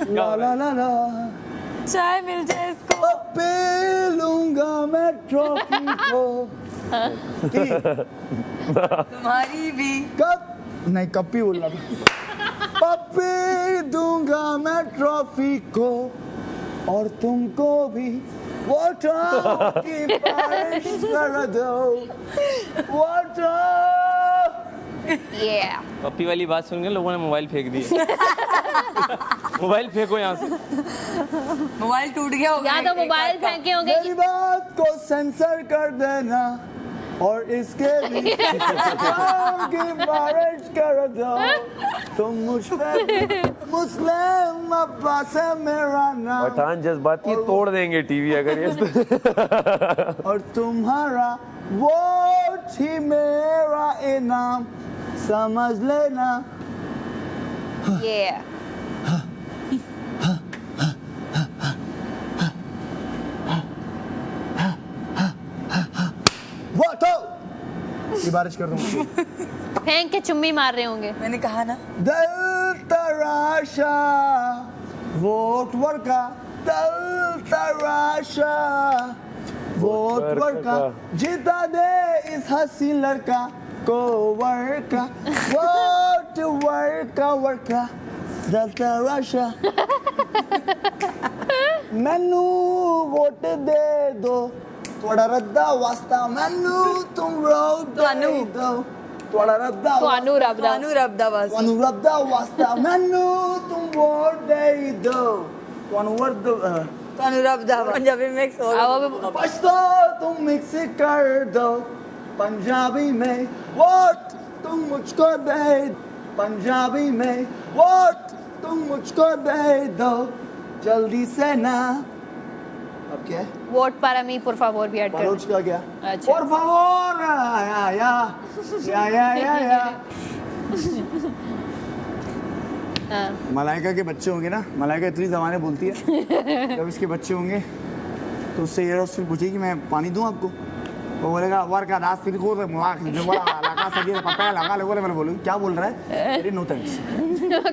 ला ला ला ला चाय मिल जाए इसको पी लूंगा मैं ट्रॉफी को तुम्हारी भी कप नहीं कप ही बोलना था। पी दूंगा मैं ट्रॉफी को और तुमको भी वाटर की बारिश कर दो वाटर। पप्पी वाली बात सुन के लोगों ने मोबाइल फेंक दिए। मोबाइल फेंको यहाँ से। मोबाइल टूट गया होगा। या तो मोबाइल फेंके होंगे मेरी बात को सेंसर कर देना और इसके भी की बारिश कर दो तुम मुझ पे मुस्लिम अब्बास है मेरा नाम पठान जज्बाती तोड़ देंगे टीवी अगर ये और तुम्हारा वोट ही मेरा इनाम समझ लेना। Yeah. वोटो की बारिश कर दूं। फेंक के चुम्मी मार रहे होंगे। मैंने कहा ना दिल तराशा वोट वर्का दिल तराशा वोट वर्का जीता दे इस हसीन लड़का को वर्का वोट वर्का वर्का जलता रशा मैनू वोट दे दो थोड़ा रद्दा वास्ता मैनू तुम वोट दे दो थोड़ा रद्दा अनुरब्दा बस ਤੁਹਾਨੂੰ ਰੱਬ ਦਾ ਵਾਸਤਾ ਮੈਨੂੰ तुम वोट दे दो ਤੁਹਾਨੂੰ अनुरब्दा पंजाबी मिक्स हो गया पछतो तुम मिक्स कर दो पंजाबी में वोट तुम मुझको दे पंजाबी में वोट तुम मुझको दे दो जल्दी से ना अब क्या है vote para mí por favor भी ऐड कर परोच का क्या अच्छा। por favor या हाँ। मलाइका के बच्चे होंगे ना मलाइका इतनी ज़बानें बोलती है जब इसके बच्चे होंगे तो उससे ये उससे पूछेगी मैं पानी दूं आपको वो बोलेगा वर का दास फिर को लगा सके पता लगा लोगों ने मैंने बोलूँ क्या बोल रहा है अरे नो थैंक्स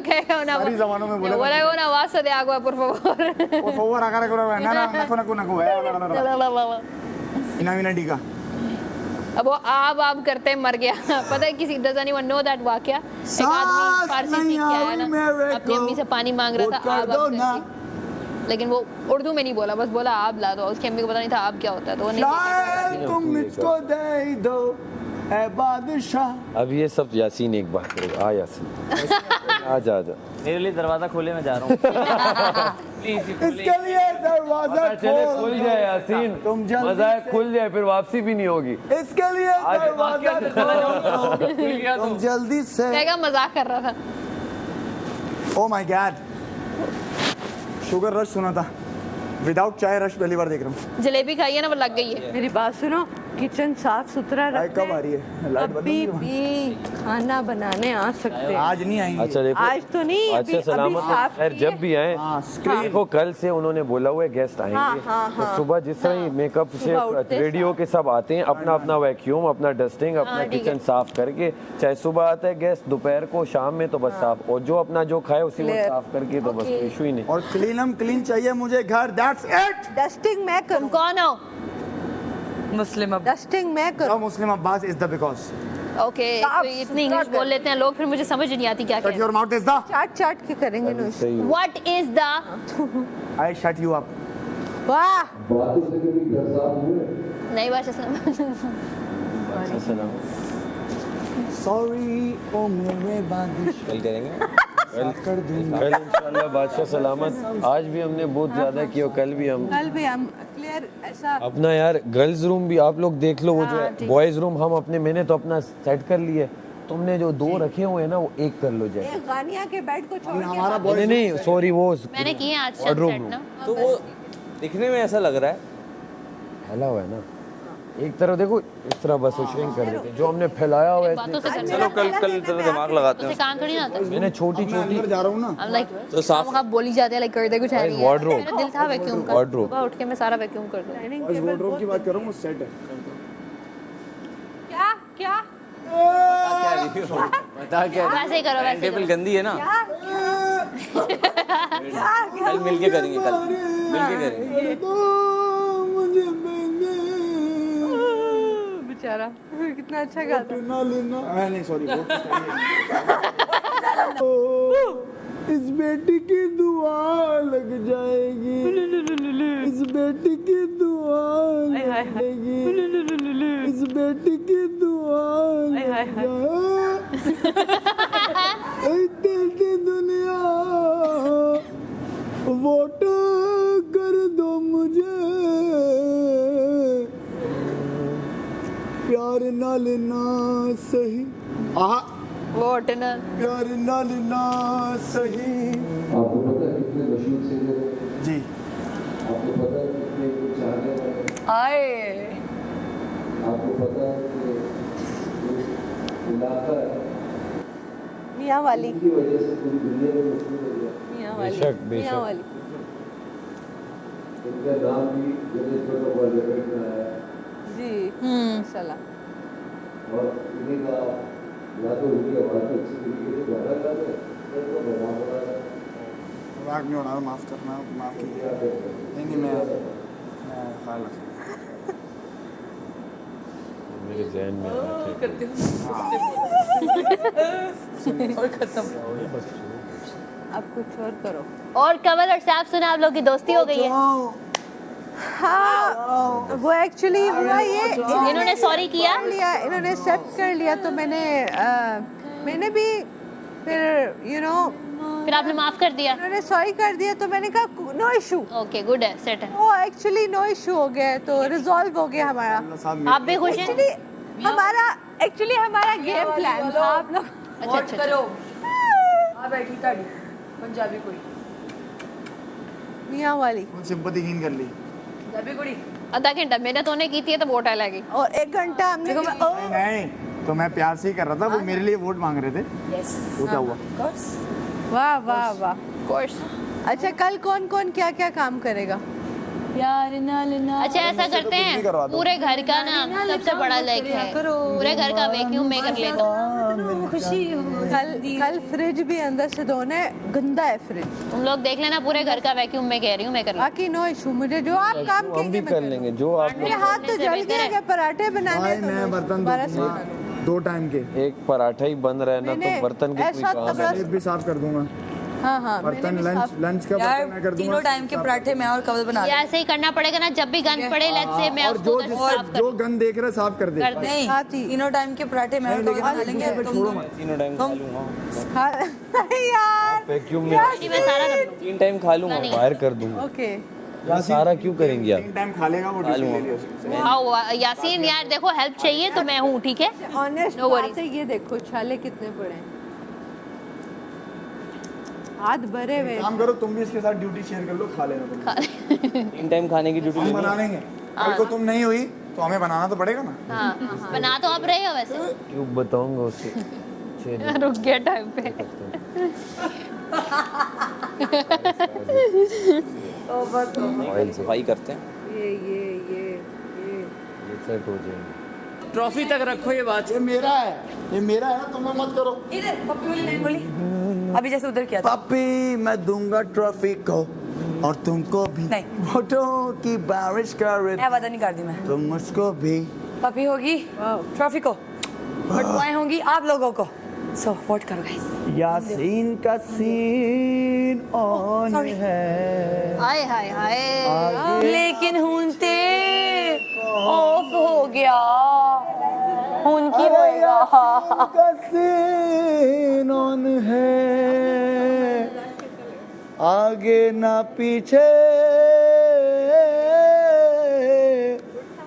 कहेगा ना सारी ज़बानों में बोलेगा बोलेगा ना आवाज़ से दे agua por favor por favor agarra con la nana नको इना विना टीका अब वो आप करते मर गया पता है किसी doesn't even know that वाकया एक आदमी फारसी सीख के आया ना अपनी अम्मी से पानी मांग रहा था आप करके लेकिन वो उर्दू में नहीं बोला बस बोला आप ला दो उसकी अम्मी को पता नहीं था आप क्या होता है तो वो नहीं तुम मुझको दे दो ए बादशाह अब ये सब यासीन एक बात करेगा आ यासीन आजा मेरे लिए दरवाजा खोले मैं जा रहा हूँ इसके लिए दरवाजा खुल जाए यासीन तुम जल्दी मजा है खुल जाए फिर वापसी भी नहीं होगी इसके लिए दरवाजा तुम जल्दी से कहेगा मजाक कर रहा था oh my God sugar rush सुना था विदाउट चाय रश पहली बार देख रहा हूँ जलेबी खाई है ना वो लग गई है मेरी बात सुनो किचन साफ सुथरा लाइट रखना कब आ रही है लाइट अभी भी खाना बनाने आ सकते हैं आज नहीं आएंगे अच्छा देखो आज तो नहीं अभी अच्छा सलामत साफ खैर किए। जब भी आए देखो कल से उन्होंने बोला हुआ है गेस्ट आएंगे हाँ, तो सुबह जिस तरह ही मेकअप से सुबह उठते रेडी होके सब आते हैं अपना अपना वैक्यूम अपना डस्टिंग अपना ठीक है। किचन साफ करके चाहे सुबह आता है गेस्ट दोपहर को शाम में तो बस साफ और जो अपना जो खाए उसी को Clear. साफ करके तो बस इशू ही नहीं और क्लीन चाहिए मुझे घर दैट्स इट डस्टिंग मैं तुम करूँ कौन हो मुस्लिम अब डस्टिंग मैं करूँ मुस्लिम Abbas is the because okay साफ तो इतनी सुथरा इंग्लिश बोल कर। लेते हैं लोग फिर मुझे समझ नहीं आती क्या शट कहते योर माउथ इज द चाट के करेंगे नुश सही हो। What is the I shut you up वाह नई भाषा अच्छा सलामत सॉरी ओ मेरे बादशाह कल करेंगे कर दूंगा कल इंशाल्लाह बादशाह सलामत आज भी हमने बहुत ज्यादा किया कल भी हम कल भी हम क्लियर ऐसा अपना यार गर्ल्स रूम भी आप लोग देख लो वो जो है बॉयज रूम हम अपने मैंने तो अपना सेट कर लिए तुमने जो दो रखे हुए हैं ना वो एक कर लो जाए एक गानिया के बेड को छोड़ के हमारा नहीं नहीं सॉरी वो मैंने किए आज Wardrobe सेट ना तो वो दिखने में ऐसा लग रहा है फैला हुआ है ना एक तरफ देखो इस तरह बस श्रिंक कर देते हैं जो हमने फैलाया हुआ है बातों से कर चलो कल तेरा दिमाग लगाते तो से हैं काम थोड़ी ना आता मैंने छोटी छोटी अंदर जा रहा हूँ ना अब लाइक तो साफ आप बोली जाते हैं लाइक कर दे कुछ है नहीं है wardrobe. मेरा दिल था वैक्यूम का Wardrobe. सुबह उठ के मैं सारा वैक्यूम कर दूं बस वार्डरोब की बात कर रहा हूँ सेट है क्या क्या बता क्या वैसे ही करो वैसे ही टेबल करो गंदी है ना कल मिलके करेंगे कल मिलके करेंगे बेचारा कितना अच्छा गाता ना लेना नहीं सॉरी इस बेटी की दुआ लग जाएगी इस बेटी की दुआ लग जाएगी इस बेटी की दुआ लग जाएगी दुनिया वोट कर दो मुझे प्यार ना लेना सही आहा वोट ना प्यार ना लेना सही आपको पता है कितने मशहूर सिंगर हैं? जी आपको पता है कितने को चाहने वाले हैं? आए आपको पता है कि जो इलाका है मियाँ वाली की वजह से पूरी दुनिया में मशहूर हो गया। मियाँ वाली बेशक, बेशक। मियाँ वाली इनका नाम भी Guinness book of world record में आया है। जी माशाल्लाह और इन्हीं का या तो उनकी आवाज़ को अच्छी तरीके से गाना गाते हैं या तो बना बना मजाक नहीं हो रहा माफ़ करना माफ़ कीजिए नहीं मैं ख्याल रखूँगा मेरे ज़हन में आया था। करते हो और खत्म। अब कुछ और करो। और कमल और सैफ सुना आप लोग की दोस्ती हो गई है। हाँ वो एक्चुअली हुआ ये इन्होंने सॉरी किया इन्होंने एक्सेप्ट कर लिया तो मैंने भी फिर फिर आपने माफ कर दिया। इन्होंने सॉरी कर दिया तो मैंने कहा नो इशू। ओके गुड है, सेट है। वो एक्चुअली नो इशू हो गया तो रिजॉल्व हो गया हमारा। आप भी खुश हैं? एक्चुअली हमारा गेम प्लान था आप लोग। अच्छा करो। आ बैठी ताड़ी पंजाबी कुड़ी मियाँ वाली सिंपैथी कर ली। पंजाबी कुड़ी आधा घंटा मेहनत होने की थी तो वोट आ लगी और 1 घंटा हमने नहीं तो मैं प्यार से ही कर रहा था, वो मेरे लिए वोट मांग रहे थे। यस वो क्या हुआ? वाह वाह वाह। कोर्स। अच्छा कल कौन कौन क्या क्या काम करेगा? प्यार नाल ना। अच्छा ऐसा करते हैं पूरे घर का ना सबसे बड़ा लाइक है पूरे घर का वैक्यूम में कर लेता हूँ। खुशी हो कल फ्रिज भी अंदर से धोना है, गंदा है फ्रिज। तुम लोग देख लेना पूरे घर का वैक्यूम में कह रही हूँ मैं कर लूँ। बाकी नो इशू, मुझे जो आप काम हम भी कर लेंगे जो आप मेरे हाथ तो जल गए अगर पराठे बनाने तो मैं बर्तन 2 टाइम के एक पराठा ही बन रहा है ना तो बर्तन की कोई काम है। प्लेट भी साफ कर दूंगा। हाँ बर्तन लंच का बर्तन मैं कर दूंगा। तीनों टाइम के पराठे मैं और कवल बना ये ऐसे ही करना पड़ेगा ना, जब भी गंद पड़े लेट्स से मैं और उसको जो गंद देख रहे साफ कर दे। नहीं तीनों टाइम के पराठे मैं और कवल बना लेंगे। छोड़ो मत। तीनों टाइम खा लूंगा। यार वैक्यूम में मैं सारा कर लूँ। 3 टाइम खा लूंगा। बाहर कर दूंगा। ओके सारा क्यों करेंगे आप? 3 टाइम खा लेगा वो खा लूंगा। ले लियो। आओ यासीन यार देखो हेल्प चाहिए तो मैं हूँ, ठीक है? ऑनेस्ट No बात है, ये देखो छाले कितने पड़े हैं, हाथ भरे हुए। काम करो तुम भी इसके साथ ड्यूटी शेयर कर लो, खा लेना तुम। 3 टाइम खाने की ड्यूटी हम लेनी बना है। लेंगे। कल को तुम नहीं हुई तो हमें बनाना तो पड़ेगा ना। हाँ बना तो आप रहे हो वैसे। क्यों बताऊंगा उसे। रुक गया टाइम पे। ऑयल सफाई करते हैं। ये सेट हो जाएंगे। ट्रॉफी तक रखो ये बात। ये मेरा है ना, तुम्हें मत करो। इधर पप्पी वाली लाइन बोली अभी जैसे उधर किया था। पप्पी मैं दूंगा ट्रॉफी को और तुमको भी नहीं। वोटों की बारिश कर मैं वादा नहीं कर दी मैं। तुम मुझको भी। पप्पी होगी ट्रॉफी को बटवाएं होंगी आप लोगों को। सो वोट करो गाइस। यासीन का सीन ऑन है। हाय हाय हाय। लेकिन हुनते ऑफ हो गया। हुन की होएगा। का सीन ऑन है, आगे ना पीछे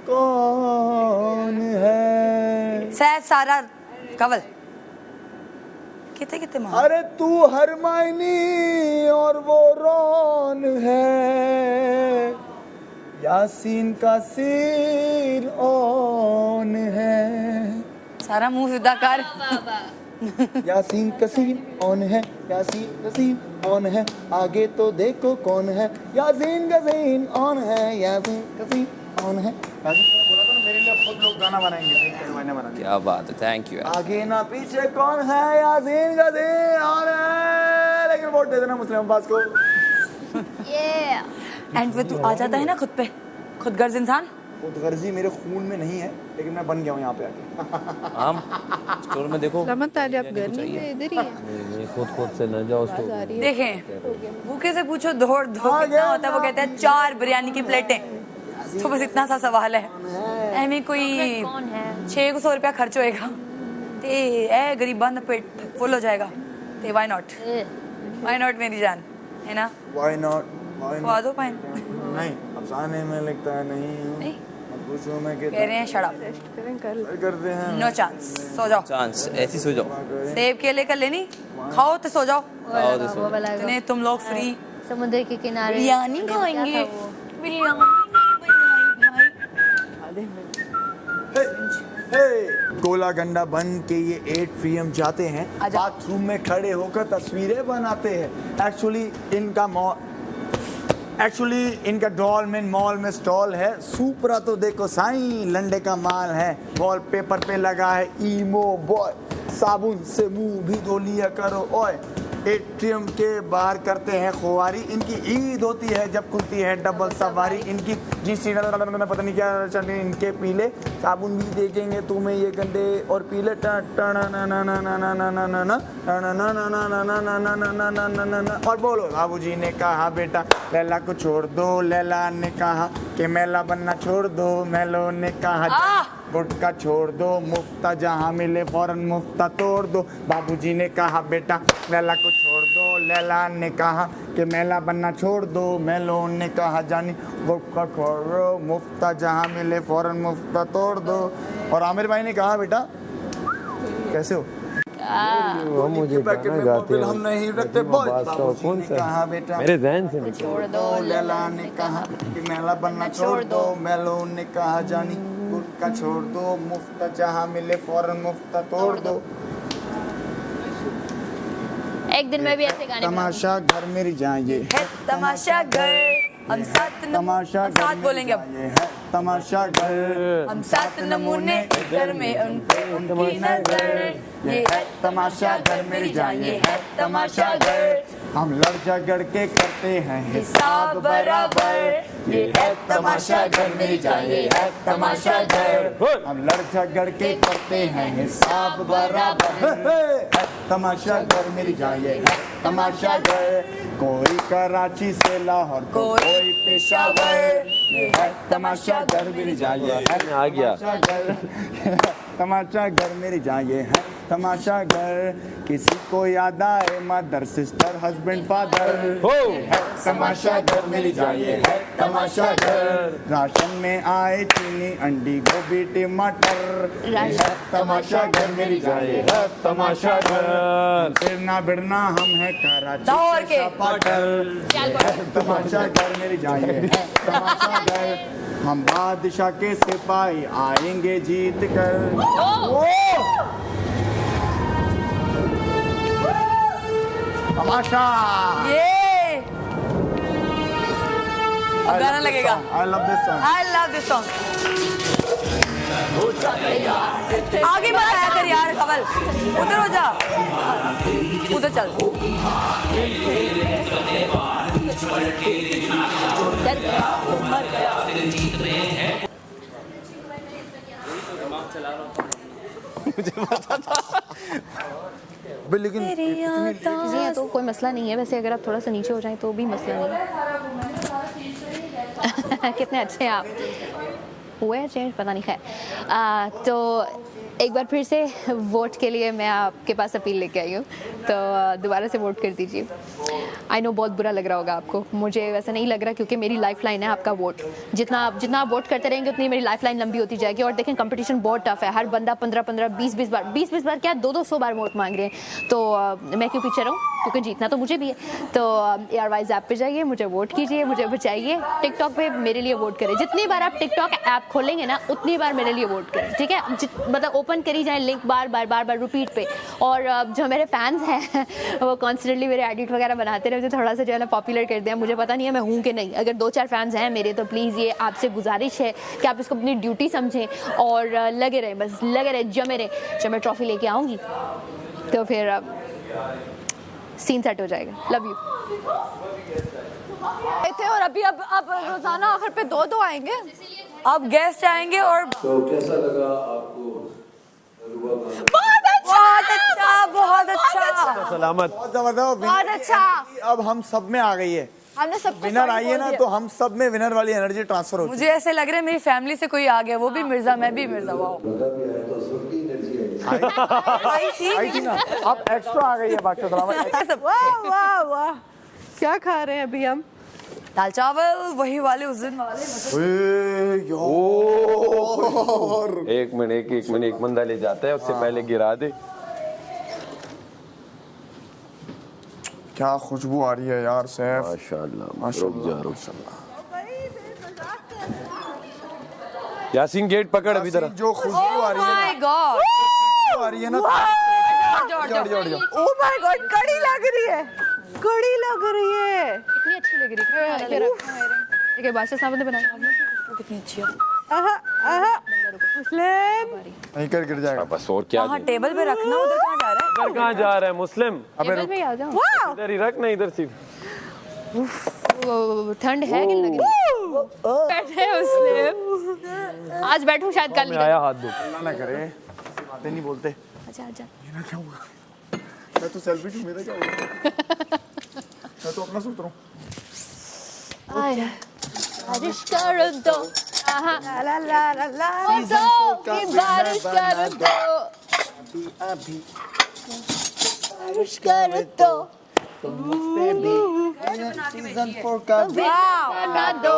कौन है? सैफ सारा कवल कितने मार। अरे तू हरमायनी और वो रॉन है, यासीन का सीन ऑन है। सारा मुंह सीधा कर। यासीन का सीन ऑन है, यासीन का सीन ऑन है, आगे तो देखो कौन है। यासीन का सीन ऑन है, यासीन का सीन ऑन है। बोला था ना मेरे लिए खुद लोग गाना बनाएंगे। क्या बात है, थैंक यू। आगे ना पीछे कौन है, यासीन का सीन ऑन है। लेकिन वोट दे देना मुस्लिम अब्बास को। एंड फिर तू आ जाता है ना खुद पे, खुद गर्ज इंसान। खुदगर्जी मेरे खून में नहीं है, लेकिन मैं बन गया हूँ यहाँ पे आके। हम स्टोर में देखो। लमत आज आप गर्मी में इधर ही है। नहीं खुद से न जाओ उसको। देखें भूखे से पूछो दौड़ कितना होता है, वो कहते हैं 4 बिरयानी की प्लेटें। तो बस इतना सा सवाल है। एमें कोई 600 रुपया खर्च होएगा ते ए गरीबां दा पेट फुल हो जाएगा। ते व्हाई नॉट मेरी जान, है ना? Why not? खवा दो पाइन। नहीं, अफसाने में लिखता है नहीं। अब पूछो मैं कह रहे हैं शराब करते हैं। No chance. सो जाओ। चांस ऐसी सो जाओ। सेब केले का लेनी खाओ तो सो जाओ। खाओ तो सो। इतने तुम लोग फ्री समुद्र के किनारे बिरयानी खाएंगे। बिरयानी कोला गंडा बन के ये 8 PM जाते हैं, बाथरूम में खड़े होकर तस्वीरें बनाते हैं। एक्चुअली इनका डॉलमेन मॉल में स्टॉल है। सुपरा तो देखो साईं लंडे का माल है। वॉलपेपर पे लगा है ईमो बॉय, साबुन से मुंह भी धो लिया करो ओए। एटीएम के बाहर करते हैं खुआरी, इनकी ईद होती है जब खुलती है डबल सवारी, इनकी जी सीना पता नहीं क्या चलने, इनके पीले साबुन भी देखेंगे तुम्हें ये गंदे और पीले और बोलो बाबूजी ने कहा बेटा लैला को छोड़ दो, लैला ने कहा कि मैला बनना छोड़ दो, मैलो ने कहा गुटका छोड़ दो, मुफ्ता जहाँ मिले फौरन मुफ्ता तोड़ दो, बाबूजी ने कहा बेटा लैला को छोड़ दो, लैला ने कहा कि मैला बनना छोड़ दो, मैलो ने कहा जानी गुटका छोड़ दो, मुफ्ता जहाँ मिले फौरन मुफ्ता तोड़ दो। और आमिर भाई ने कहा बेटा कैसे हो, वो मुझे गाना गाते हैं, हम नहीं रखते बोल, बाबूजी ने कहा बेटा मेरे जहन से निकल। छोड़ दो, लैला ने कहा कि मैला बनना छोड़ दो, मैलो ने कहा जानी गुटका छोड़ दो, मुफ्ता जहाँ मिले फौरन मुफ्ता तोड़ दो। एक दिन मैं भी ऐसे गाने तमाशा घर मेरी जान ये है तमाशा घर, हम साथ बोलेंगे अब। ये है तमाशा घर, हम सात नमूने घर में उन पे उनकी नजर, ये है तमाशा घर मेरी जान, ये है तमाशा घर, हम लड़ झगड़ के करते हैं हिसाब बराबर, ये है तमाशा घर मेरी जान, ये है तमाशा घर, हम लड़ झगड़ के करते हैं हिसाब बराबर, तमाशा घर मेरी जान, ये है तमाशा घर, कोई कराची से लाहौर कोई पेशावर, ये है तमाशा घर मेरी जान, ये है आ गया तमाशा घर मेरी जान, ये है तमाशा घर, किसी को याद आए मदर सिस्टर हस्बैंड फादर, है तमाशा घर मेरी जान, ये है तमाशा घर, राशन में आए चीनी अंडी गोभी टमाटर, है तमाशा घर मेरी जान, ये है तमाशा घर, फिरना बिरना हम है लाहौर कराची के पाटर, तमाशा घर मेरी जान, ये है तमाशा घर, हम बादशाह के सिपाही आएंगे जीत कर। तमाशा ये गाना लगेगा। I love this song. I love this song. आगे मत आया कर यार कमल, उधर हो जा, उधर चल। लेकिन जी हैं तो कोई मसला नहीं है, वैसे अगर आप थोड़ा सा नीचे हो जाएं तो भी मसला नहीं है। कितने अच्छे हैं आप, हुए हैं चेंज पता नहीं, खैर तो एक बार फिर से वोट के लिए मैं आपके पास अपील लेके आई हूँ, तो दोबारा से वोट कर दीजिए। आई नो बहुत बुरा लग रहा होगा आपको, मुझे वैसा नहीं लग रहा क्योंकि मेरी लाइफ लाइन है आपका वोट, जितना आप वोट करते रहेंगे उतनी मेरी लाइफ लाइन लंबी होती जाएगी। और देखें कंपटीशन बहुत टफ है, हर बंदा 15-15 20-20 बार क्या 200 बार वोट मांग रहे हैं, तो मैं क्यों पीछे रहूँ, क्योंकि जीतना तो मुझे भी है। तो एयरवाइज ऐप पे जाइए, मुझे वोट कीजिए, मुझे बचाइए, टिकटॉक पे मेरे लिए वोट करें, जितनी बार आप टिकटॉक ऐप खोलेंगे ना उतनी बार मेरे लिए वोट करें, ठीक है। मतलब ओपन करी जाए लिंक बार बार रिपीट पे, और जो मेरे फैंस हैं वो कॉन्स्टेंटली मेरे एडिट वगैरह बनाते रहे, मुझे थोड़ा सा जो है ना पॉपुलर कर दिया। मुझे पता नहीं है मैं हूँ कि नहीं, अगर 2-4 फैंस हैं मेरे तो प्लीज़ ये आपसे गुजारिश है कि आप इसको अपनी ड्यूटी समझें और लगे रहें, बस लगे रहें, जमे रहें। जब मैं ट्रॉफी लेके आऊँगी तो फिर सीन सेट हो जाएगा। Love you. थे और अभी अब रोजाना आखिर पे 2 आएंगे, अब गेस्ट आएंगे। और तो कैसा लगा आपको? बहुत अच्छा सलामत, बहुत जबरदस्त, बहुत अच्छा। अब हम सब में आ गई है, हमने सब विनर आई है ना, तो हम सब में विनर वाली एनर्जी ट्रांसफर होती है। मुझे ऐसे लग रहा है मेरी फैमिली से कोई आ गया, वो भी मिर्जा, मैं भी मिर्जा। वाओ, लगा भी आया तो सबकी एनर्जी आई। आई थी ना, अब एक्स्ट्रा आ गई है। बादशाह सलामत। वाह वाह वाह, क्या खा रहे हैं अभी हम? दाल चावल वही वाले उस दिन वाले। एक मिनट एक बंदा ले जाता है, उससे पहले गिरा दे। क्या खुशबू आ रही है यार सैफ, माशाल्लाह। यासीन गेट पकड़ अभी तरह। जो खुशबू आ रही है माय गॉड, आ रही है ना, ओह माय गॉड, कड़ी लग रही है, कड़ी लग रही है, कितनी अच्छी लग रही है। देखिए बादशाह साहब ने बनाया, कितनी अच्छी है। मुस्लिम नहीं कर गिर जाएगा। बस और क्या, हाँ टेबल पे रखना, उधर कहाँ जा रहा है? इधर कहाँ जा रहा है मुस्लिम? टेबल पे आ जाओ। इधर ही रख ना, इधर सिर्फ। ठंड है कि लग रही है? बैठे मुस्लिम। आज बैठूं शायद कल मैं आया हाथ दो। अल्लाह ना करे, बातें नहीं बोलते। अच्छा अच्छा। मेरा क्या होगा? मैं तो सेल्फी हूँ, मेरा क्या होगा? मैं तो अपना सोच रहा हूँ। आया बारिश कर दो, ला ला ला ला ला की बारिश कर दो, अभी बारिश कर दो, तुम मुझ पे भी सीजन 4 का बना दो,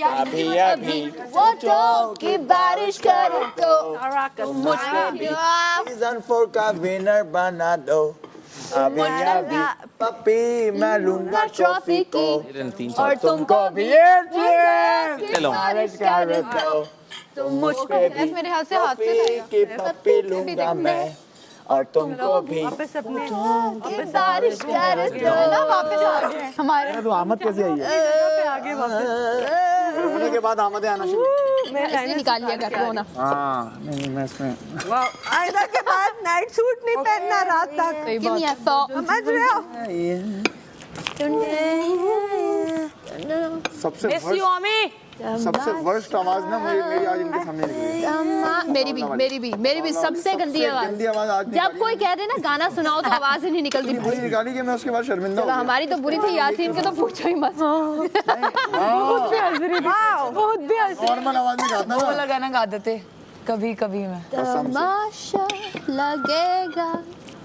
अभी अभी वो जो की बारिश कर दो, तुम मुझ पे भी सीजन 4 का विनर बना दो। अभी अभी पप्पी मैं लूंगा ट्रॉफी को, और तुमको भी चलो। बारिश कर दो। तुम मुझ पे भी मेरे हाथ से की पप्पी लूंगा मैं, और तुमको भी। वापस अपने बारिश कर दो। ना वापस आ गए हमारे। तो आमद कैसे आई है? आगे वापस होने के बाद आमदें आना शुरू। इसने निकाल लिया कर दो ना। हाँ नहीं मैं इसमें आयदा के बाद नाइट सूट नहीं पहनना रात तक। Give me a thought. समझ रहे हो? सबसे वर्स्ट आवाज ना मेरी आज इनके सामने निकली। मेरी भी सबसे गंदी गंदी आवाज। आवाज आज जब कोई कह दे ना गाना सुनाओ तो आवाज ही नहीं निकलती। बुरी निकाली कि मैं उसके बाद शर्मिंदा हो चलो गया। हमारी तो बुरी थी, यासीन के तो पूछो ही मत। बहुत भी हंसी। नॉर्मल आवाज में गाता वो ना। लगाना गा देते कभी कभी मैं। तमाशा लगेगा।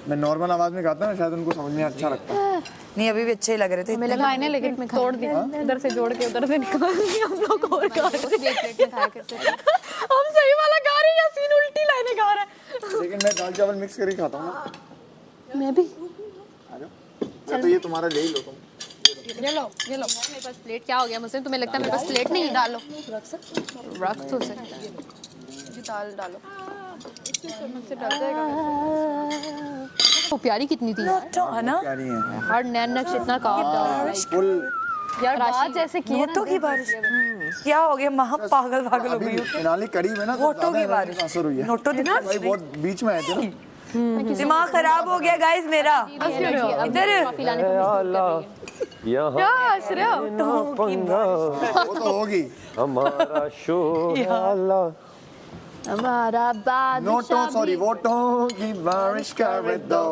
मैं नॉर्मल आवाज में गाता ना, शायद उनको समझ में अच्छा लगता है। नहीं अभी भी अच्छे ही लग रहे थे। हमें लगा इन्हें लेकिन तोड़ दिया, इधर से जोड़ के उधर से निकाल दिया। हम लोग और गा रहे थे। हम सही वाला गा रहे हैं, यासीन उल्टी लाइनें गा रहा है। लेकिन मैं दाल चावल मिक्स करके खाता हूँ ना। मैं भी। आ जाओ। मैं तो ये तुम्हारा ले ही लो तुम। ये लो मेरे पास प्लेट। क्या हो गया मुझसे? तुम्हें लगता है मेरे पास प्लेट नहीं है? डालो, रख तो सकते। दाल डालो। वो प्यारी कितनी थी है ना? प्यारी है। हर नैन नक्श इतना काफी फुल। यार बात जैसे की नोटों की बारिश। क्या हो गया? महा पागल पागल हो गई हो। फिनाले करीब है ना, तो नोटों की ज़्यादा बारिश। असर हुई है। नोटों की भाई बहुत बीच में आए थे ना। दिमाग खराब हो गया गाइस मेरा। इधर कॉफी लाने पंगा वो तो होगी। हमारा शोर हमारा नोटों सॉरी वोटों की बारिश कर दो।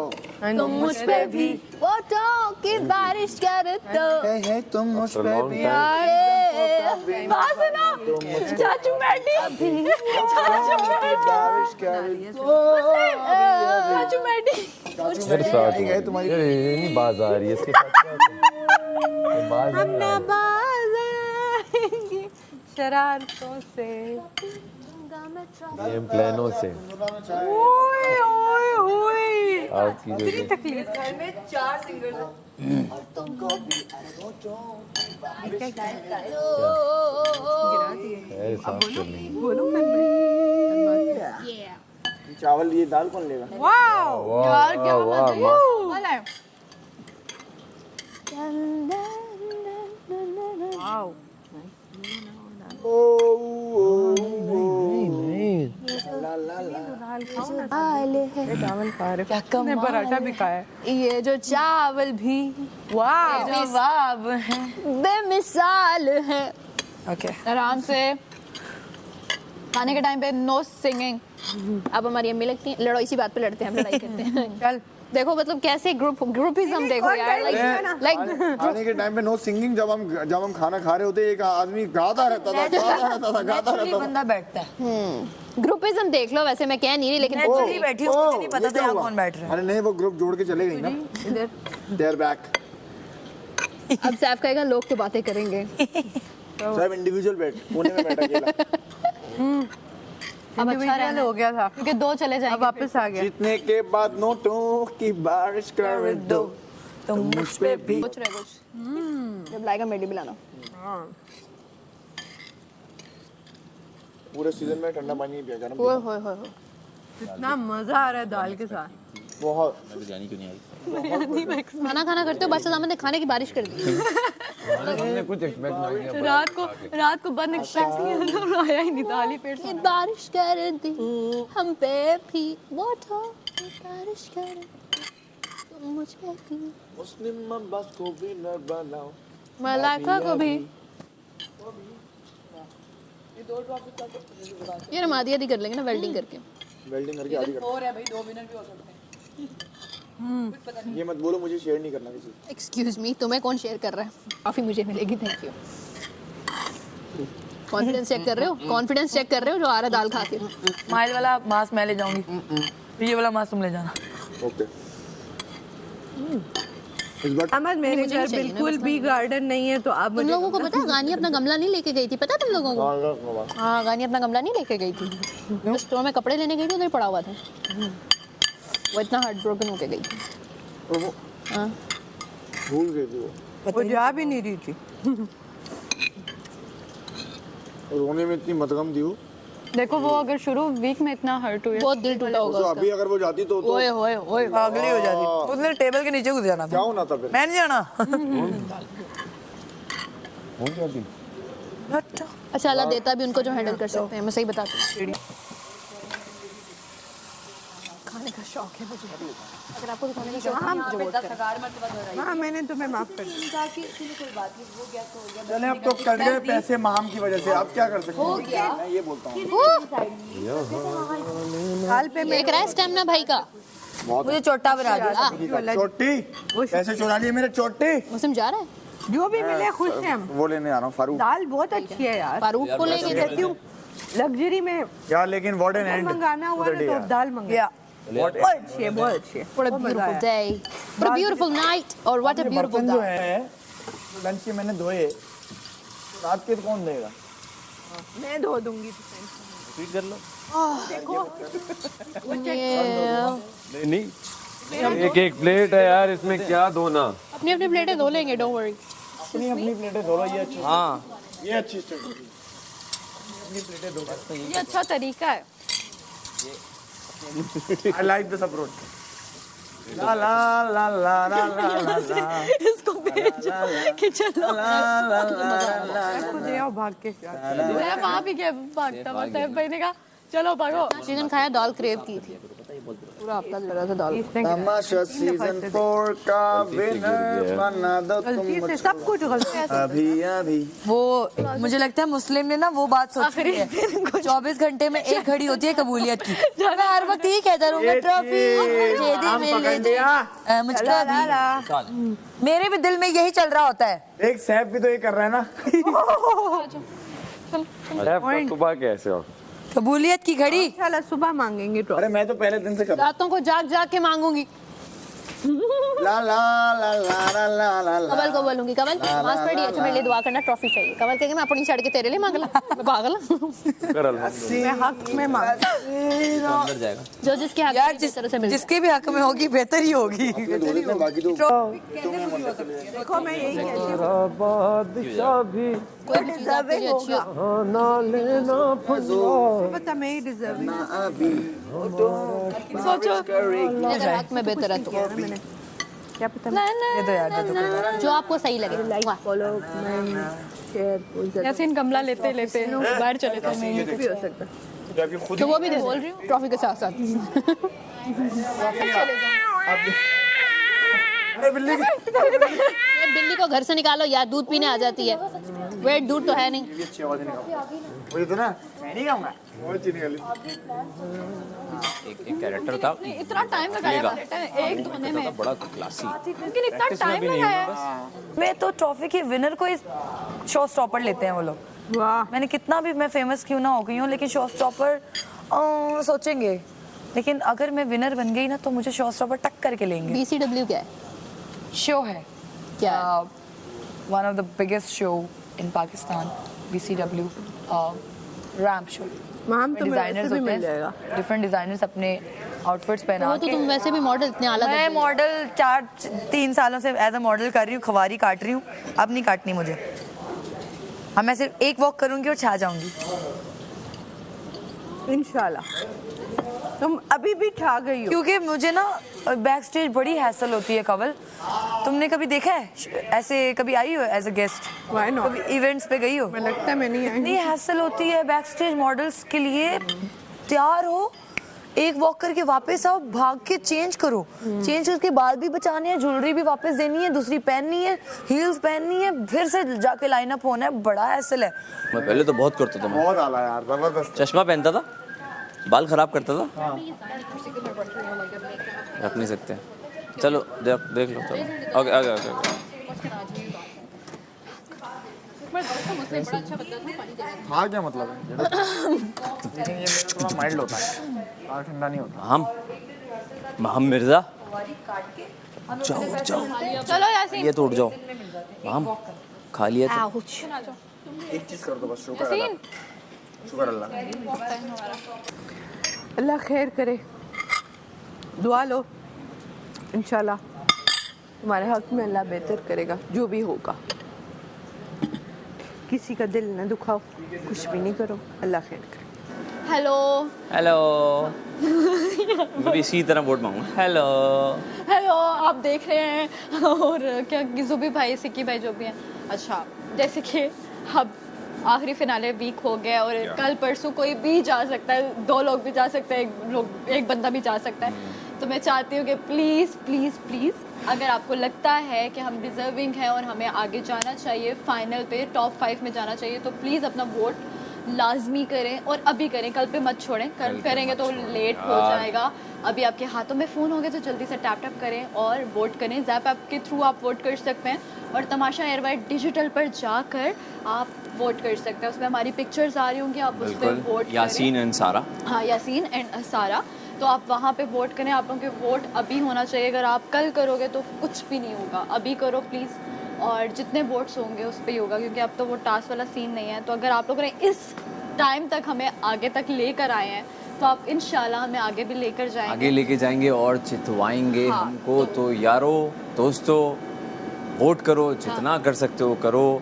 तुम मुझ पे भी वोटों की बारिश कर दो। है तुम मुझ पे भी बात सुनो, चाचू मैडी, बारिश कर दो। चाचू मैडी। मेरे साथ आई गए तुम्हारी। ये नहीं बाज आ रही है इसके साथ क्या? बाज शरारतों से ये प्लानों से आज की जो घर में 4 सिंगर्स हैं। है साफ कर लेंगे। चावल ये दाल कौन लेगा? यार क्या वाह मजा है। क्या कमाल पराठा भी खाया। ये जो चावल भी वाह जवाब है। बेमिसाल है। ओके आराम से खाने के टाइम पे नो सिंगिंग। अब हमारी अम्मी लगती हैं, लड़ो इसी बात पे लड़ते हैं, हम लड़ाई करते हैं। चल देखो मतलब कैसे ग्रुपिज्म देखो यार, लाइक खाने के टाइम पे नो सिंगिंग। जब हम खाना खा रहे होते एक आदमी गाता रहता था। बंदा बैठता है। ग्रुपिज्म देख लो। वैसे मैं कह नहीं रही, लेकिन नेचुरली बैठी हूँ, मुझे नहीं पता था यहाँ कौन बैठ रहा है। अरे नहीं वो ग्रुप जोड़ के चले गई ना। There back. अब सैफ कहेगा लोग तो बातें करेंगे। सब इंडिविजुअल बैठ कोने में बैठा अकेला। अब अच्छा रहना हो गया था क्योंकि 2 चले जाएंगे। अब वापस आ गया। जीतने के बाद नोटों की बारिश कर दो। तुम मुझ पे भी कुछ रहे कुछ जब लाएगा मेडी बुलाना। पूरे सीजन में ठंडा पानी नहीं पिया, गर्म ओए पिया। होए होए इतना मजा आ रहा है दाल के साथ। बहुत। खाना खाना करते हो बादशाह ने खाने की बारिश कर दी। हमने कुछ एक्सपेक्ट नहीं किया। रात को बंद एक्सपेक्ट नहीं आया ही नहीं, दाल ही पेट ये बारिश कर दी हम पे भी वोटों की बारिश कर मुस्लिम अब्बास को भी न बनाओ, मलाइका को भी ये हम आधी आधी कर लेंगे ना वेल्डिंग करके। वेल्डिंग करके आदि कर। और है भाई 2 विनर भी हो सकते हैं। ये मत बोलो मुझे शेयर नहीं करना किसी। एक्सक्यूज मी, तुम्हें कौन शेयर कर रहा है? काफी मुझे मिलेगी, थैंक यू। कॉन्फिडेंस चेक कर रहे हो? कॉन्फिडेंस चेक कर रहे हो जो आ रहा दाल खा के? स्माइल वाला मास्क मैं ले जाऊंगी, ये वाला मास्क तुम ले जाना। ओके। इस बार अहमद मेरे मुझे घर नहीं चाहिए ना, बिल्कुल बस भी गार्डन नहीं है तो आप तुम लोगों को पता है गानी अपना गमला नहीं लेके गई थी, पता है तुम लोगों को? हाँ, गानी अपना गमला नहीं लेके गई थी। जो स्टोर में कपड़े लेने गई थी उधर पड़ा हुआ था। वो इतना हार्ट ब्रोकन होके गई थी। और वो हाँ, भूल गई थी वो जा भी नहीं रही थी। और रोने में इतनी मदगम थी वो। देखो वो अगर शुरू वीक में इतना हर्ट हुई बहुत दिल टूटा होगा तो उसका। अभी अगर वो जाती तो ओए होए होए, पागली हो जाती, उसने टेबल के नीचे घुस जाना क्या था। होना था फिर? मैं नहीं जाना। हो जाती। अच्छा अल्लाह देता भी उनको जो हैंडल कर सकते हैं, मैं सही बताती हूँ। खाने का शौक है मुझे, अगर आपको भी खाने का शौक है मुझे वोट करें। हाँ मैंने तुम्हें माफ कर दिया। चले अब तो कर गए पैसे माम की वजह से, अब क्या कर सकते हैं? मैं ये बोलता हूँ। हाल पे देख रहा है स्टेमिना भाई का? मुझे चोटा बना दिया। चोटी पैसे चुरा लिए मेरे, चोटी। मुस्लिम जा रहा है? जो भी मिले खुश हैं हम। वो लेने आ रहा हूँ फारूक। दाल बहुत अच्छी है यार। फारूक को लेके कहती हूँ लग्जरी में यार लेकिन व्हाट एन एंड मंगाना हुआ ना तो दाल मंगा। बहुत अच्छी है, बहुत अच्छी है। What a beautiful day, what a beautiful night, और what a beautiful बर्तन जो day। है लंच के मैंने धोए, रात के कौन देगा? मैं धो दूंगी। फीड कर लो। नहीं एक एक प्लेट है यार, इसमें क्या धोना? अपनी अपनी प्लेटें धो लेंगे, डोंट वरी। अपनी अपनी प्लेटें धो लो, ये अच्छी। हाँ, ये अच्छी स्ट्रेटजी। अपनी प्लेटें धो। ये अच्छा तरीका है। I like this approach. ला ला ला ला ला ला ला। इसको भेज कि चलो खुद आओ भाग के। मैं वहाँ भी गया भागता भागता भाई ने कहा चलो भागो। चिकन खाया, दाल क्रेव की थी, पूरा हफ्ता लगा था दाल। तमाशा सीजन 4 का विनर बना दो तुम गलती से मुझको सब कुछ गलती है। अभी अभी। वो मुझे लगता है मुस्लिम ने ना वो बात सोची है, 24 घंटे में एक घड़ी होती है कबूलियत की। मैं हर वक्त यही कहता रहूंगा, ट्रॉफी मुझे दे मिले दे मुझको भी। मेरे भी दिल में यही चल रहा होता है। एक सैफ भी तो ये कर रहा है ना। सुबह कैसे हो? कबूलियत की घड़ी इंशाल्लाह सुबह मांगेंगे ट्रॉफी। अरे मैं तो पहले दिन से कर रहा रातों को जाग जाग के मांगूंगी। हूँ। ला ला ला ला ला ला ला ला। कवल को बोलूंगी, कवल नमाज पढ़ी, अच्छा मेरे लिए दुआ करना, ट्रॉफी चाहिए। कवल कहेंगे मैं अपनी चढ़ के तेरे लिए मांग ला, मैं पागल हूँ। मैं हक में मांग। अंदर जाएगा। जो जिसके हक यार में जिस तरह से मिलता है। जिसके भी हक में होगी बेहतर ही होगी। बाकी तो देखो मैं यही कहती हूँ बादशाह भी कोई भी चीज़ आपके लिए अच्छी हो, ना लेना पता मैं ही डिजर्व सोचो अगर हक में बेहतर है तो क्या पता। ये तो यार दे दो। जो आपको सही लगे। फॉलो शेयर यासीन गमला लेते लेते बाहर चले थे। भी हो सकता है। तो वो भी दे बोल रही हूँ ट्रॉफी के साथ साथ। अरे बिल्ली ये बिल्ली को घर से निकालो यार, दूध पीने आ जाती है। वेट, दूध तो है नहीं। ये अच्छी आवाज निकाल। वही तो ना, मैं नहीं खाऊंगा। वो अच्छी निकाली। एक कैरेक्टर था, इतना टाइम लगाया एक धोने में, बड़ा क्लासी। लेकिन इतना टाइम लगाया। मैं तो ट्रॉफी के विनर को ही शो स्टॉपर लेते हैं वो लोग। वाह मैंने कितना भी मैं फेमस क्यों ना हो गई हूँ, लेकिन शो स्टॉपर सोचेंगे। लेकिन अगर मैं विनर बन गई ना तो मुझे शो स्टॉपर टक करके लेंगे। BCW क्या है? शो है क्या? One of the biggest show in Pakistan, BCW ramp show. Ma'am तो डिजाइनर्स भी होते मिल जाएगा। हैं, डिफरेंट डिजाइनर्स अपने आउटफिट्स वो पहना तो के। तुम वैसे भी मॉडल इतने आला मैं मॉडल 3 सालों से एज अ मॉडल कर रही हूँ, खवारी काट रही हूँ, अब नहीं काटनी मुझे। अब मैं सिर्फ एक वॉक करूंगी और छा जाऊंगी इंशाल्लाह। तुम अभी भी छा गई हो। क्योंकि मुझे ना बैक स्टेज बड़ी हैसल होती है। कवल, तुमने कभी देखा है ऐसे? कभी आई हो as a guest? Why not? कभी इवेंट्स पे गई हो? मैं लगता है मैं नहीं आई। इतनी हैसल होती है बैक स्टेज मॉडल्स के लिए, तैयार हो एक वॉक करके वापस आओ, भाग के चेंज करो, चेंज करके बाल भी बचाने हैं, ज्वेलरी भी वापस देनी है, दूसरी पहननी है, हील्स पहननी है, फिर से जाके लाइन अप होना है। बड़ा हैसल है। मैं पहले तो बहुत करता था, मैं बहुत आला यार, जबरदस्त। चश्मा पहनता था, बाल खराब करता था। रख नहीं सकते, चलो देख लो, चलो आगे आगे आगे। हाँ क्या मतलब है? लेकिन ये थोड़ा माइल्ड होता है, ठंडा नहीं होता। हम मिर्जा जाओ जाओ, चलो यासीन, ये तो उठ जाओ। हम खा लिया तो एक चीज कर दो बस, शुक्र अल्लाह, शुक्र अल्लाह। अल्लाह खैर करे, दुआ लो, इंशाल्लाह तुम्हारे हक में अल्लाह बेहतर करेगा, जो भी होगा। किसी का दिल न दुखाओ, कुछ भी नहीं करो, अल्लाह खैर करे। Hello hello. मैं भी इसी तरह वोट मांगूंगा। हेलो हेलो, आप देख रहे हैं और क्या जुबी भाई, सिक्की भाई जो भी हैं। अच्छा, जैसे कि अब आखिरी फिनाले वीक हो गया और कल परसों कोई भी जा सकता है, 2 लोग भी जा सकते हैं, एक बंदा भी जा सकता है। तो मैं चाहती हूँ कि प्लीज़ प्लीज़ प्लीज़, अगर आपको लगता है कि हम डिज़र्विंग हैं और हमें आगे जाना चाहिए, फाइनल पे टॉप 5 में जाना चाहिए, तो प्लीज़ अपना वोट लाजमी करें और अभी करें, कल पे मत छोड़ें। कल करेंगे तो लेट हो जाएगा। अभी आपके हाथों में फ़ोन हो गए तो जल्दी से टैप करें और वोट करें। ज़ैप ऐप के थ्रू आप वोट कर सकते हैं और तमाशा एयरवाइट डिजिटल पर जाकर आप वोट कर सकते हैं। उसमें हमारी पिक्चर्स आ रही होंगी, आप उस पर वोट करें। यासीन एंड सारा। हाँ, यासीन एंड सारा, तो आप वहाँ पे वोट करें। आप लोगों के वोट अभी होना चाहिए। अगर आप कल करोगे तो कुछ भी नहीं होगा, अभी करो प्लीज़। और जितने वोट्स होंगे उस पर ही होगा, क्योंकि अब तो वो टास्क वाला सीन नहीं है। तो अगर आप लोगों ने इस टाइम तक हमें आगे तक लेकर आए हैं तो आप इंशाल्लाह हमें आगे भी लेकर जाएंगे, आगे लेके जाएंगे और चितवाएंगे हाँ, हमको। तो यारों दोस्तों, वोट करो, जितना कर सकते हो करो।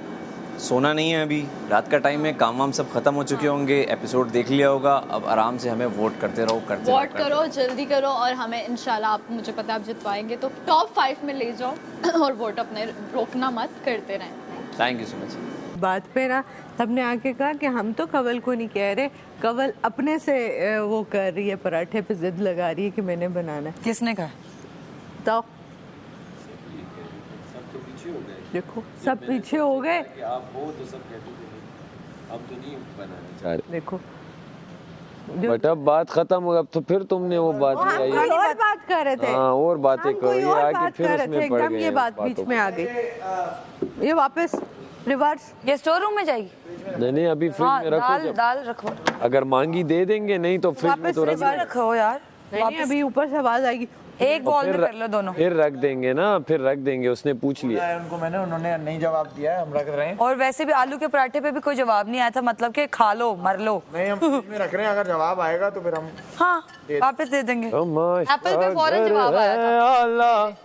सोना नहीं है, अभी रात का टाइम है, काम वाम सब खत्म हो चुके होंगे, एपिसोड देख लिया होगा। अब आराम से हमें वोट करते रहो, वोट करो, जल्दी करो और हमें इंशाल्लाह, आप मुझे पता है आप जितवाएंगे, तो टॉप 5 में ले जाओ और वोट अपने रोकना मत, करते रहें। Thank you so much. बात पे ना सबने आके कहा कि हम तो कवल को नहीं कह रहे, कवल अपने से वो कर रही है, पराठे पे जिद लगा रही है कि मैंने बनाना है। किसने कहा? तो देखो सब पीछे हो गए। आप हो तो सब कहते थे अब तो नहीं बनाना चाह रहे। देखो बट अब बात खत्म हो गई, अब तो फिर तुमने वो बात ले आई। और बात कर रहे थे, हाँ और बातें हम करो, कोई ये और आगे बात फिर कर रहे उसमें थे, पड़ एकदम गए ये बात बीच में आ गई, ये वापस रिवर्स। ये स्टोर रूम में जाएगी? नहीं अभी फ्रिज हाँ, में रखो, दाल जब दाल रखो, अगर मांगी दे देंगे, नहीं तो फ्रिज में तो रख फ्रिज में रखो यार। नहीं, अभी ऊपर से आवाज आएगी, एक बॉल में कर लो दोनों। फिर रख देंगे ना, फिर रख देंगे। उसने पूछ लिया उनको, मैंने, उन्होंने नहीं जवाब दिया है, हम रख रहे हैं। और वैसे भी आलू के पराठे पे भी कोई जवाब नहीं आया था, मतलब कि खा लो मर लो। नहीं, हम फ्रिज में रख रहे हैं, अगर जवाब आएगा तो फिर हम हाँ वापस दे देंगे। एप्पल पे फौरन जवाब आया था।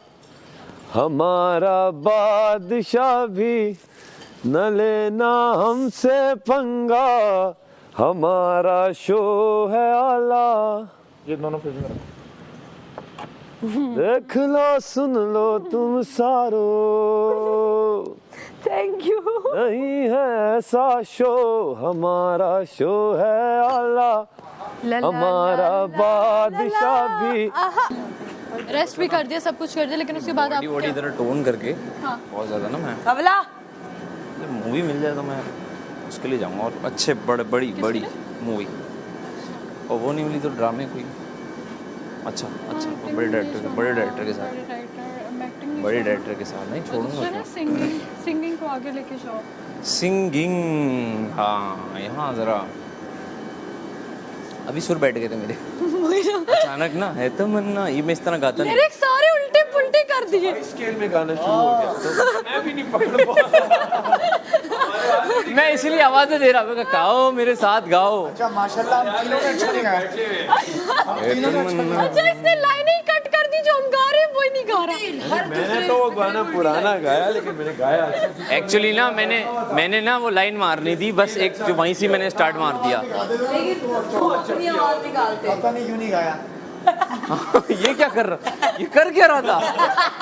हमारा बादशाह भी न लेना हमसे पंगा, हमारा शो है आला। ये दोनों फ्रिज में रखो। देख लो सुन लो तुम सारो, थैंक यू। नहीं है ऐसा शो, हमारा शो है आला, हमारा बादशाह भी। रेस्ट भी कर दिया, सब कुछ कर दिया, लेकिन उसके बाद आप बॉडी इधर टोन करके हाँ। बहुत ज़्यादा ना, मैं कवला मूवी मिल जाए तो मैं उसके लिए जाऊँगा, और अच्छे बड़ी मूवी। और वो नहीं मिली तो ड्रामे कोई अच्छा बड़े डायरेक्टर के साथ नहीं छोड़ूंगा। सिंगिंग को आगे लेके जाओ। सिंगिंग, हाँ यहाँ ज़रा अभी सुर बैठ गए थे मेरे अचानक ना, है तमन्ना, ये मैं इस तरह गाता नहीं। मेरे सारे उल्टे पुल्टे कर दिए। स्केल में गाना शुरू हो गया तो मैं भी नहीं पकड़ पाया। मैं इसीलिए आवाज़ें दे रहा हूँ, गाओ मेरे साथ गाओ। अच्छा माशाल्लाह, हम तीनों ने अच्छा नहीं गाया। अच्छा, इसने लाइन ही कट कर दी, जो हम गा रहे हैं वो ही नहीं गा रहा। मैंने तो वो गाना पुराना गाया, लेकिन मैंने गाया एक्चुअली ना मैंने ना वो लाइन मारनी थी, बस एक जो वहीं से मैंने स्टार्ट मार दिया। पता नहीं क्यों नहीं गाया। ये क्या कर रहा, ये कर क्या रहा था?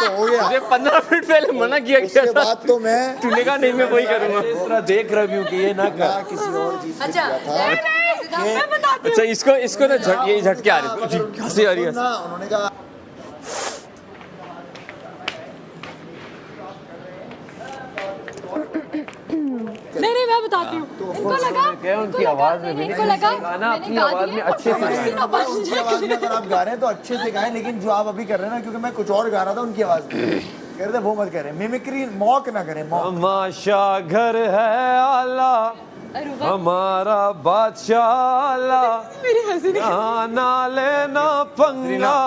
तो हो गया। मुझे 15 मिनट पहले मना किया उसके था। बाद तो मैं तूने कहा नहीं, मैं वही करूँगा। इस तरह देख रहा हूँ कि ये ना कर किसी और चीज से अच्छा किया था। अच्छा इसको ना ये झटके आ रहे थे, हंसी आ रही है। उन्होंने कहा नहीं मैं बताती हूँ। इनको लगा उनकी आवाज में भी इनको लगा गाना अपनी आवाज में अच्छे से गाएं। उनकी आवाज में अगर आप गा रहे हैं तो अच्छे से गाएं, लेकिन जो आप अभी कर रहे हैं ना, क्योंकि मैं कुछ और गा रहा था उनकी आवाज में, कह रहे थे वो मत करें, मिमिक्री मॉक ना करें, मॉक। तमाशा घर है आला हमारा बादशाह आला, यहाँ ना लेना पंगा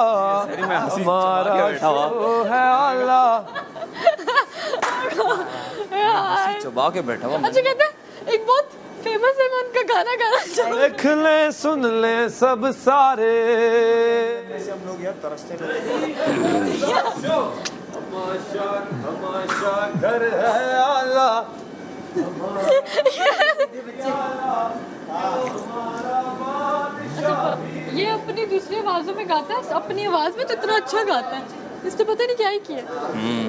हमारा शो है आला। चबा के बैठा हुआ। अच्छा कहते हैं एक बहुत फेमस है, मैं उनका गाना गाना चाहूँ। देख ले सुन ले सब सारे, ऐसे हम लोग यार तरसते तमाशा घर है आला। ये अपनी दूसरी आवाजों में गाता है, अपनी आवाज में तो इतना अच्छा गाता है, इसने पता नहीं क्या ही किया।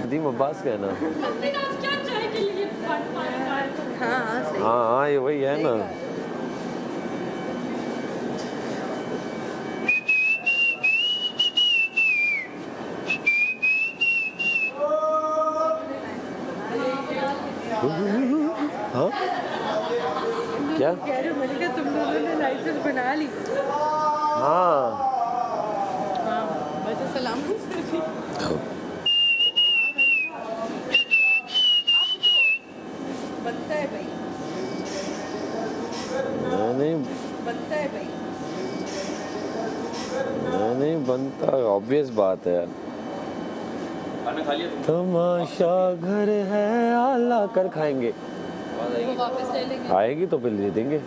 नदीम अब्बास का है ना? क्या चाय के लिए हाँ ये वही है ना। हाँ क्या? तुम दोनों ने लाइसेंस बना ली? हाँ बनता है भाई, नहीं बनता है भाई। नहीं बनता, ऑब्वियस बात है यार। तमाशा घर है आला कर खाएंगे, आएगी तो फिर दे देंगे।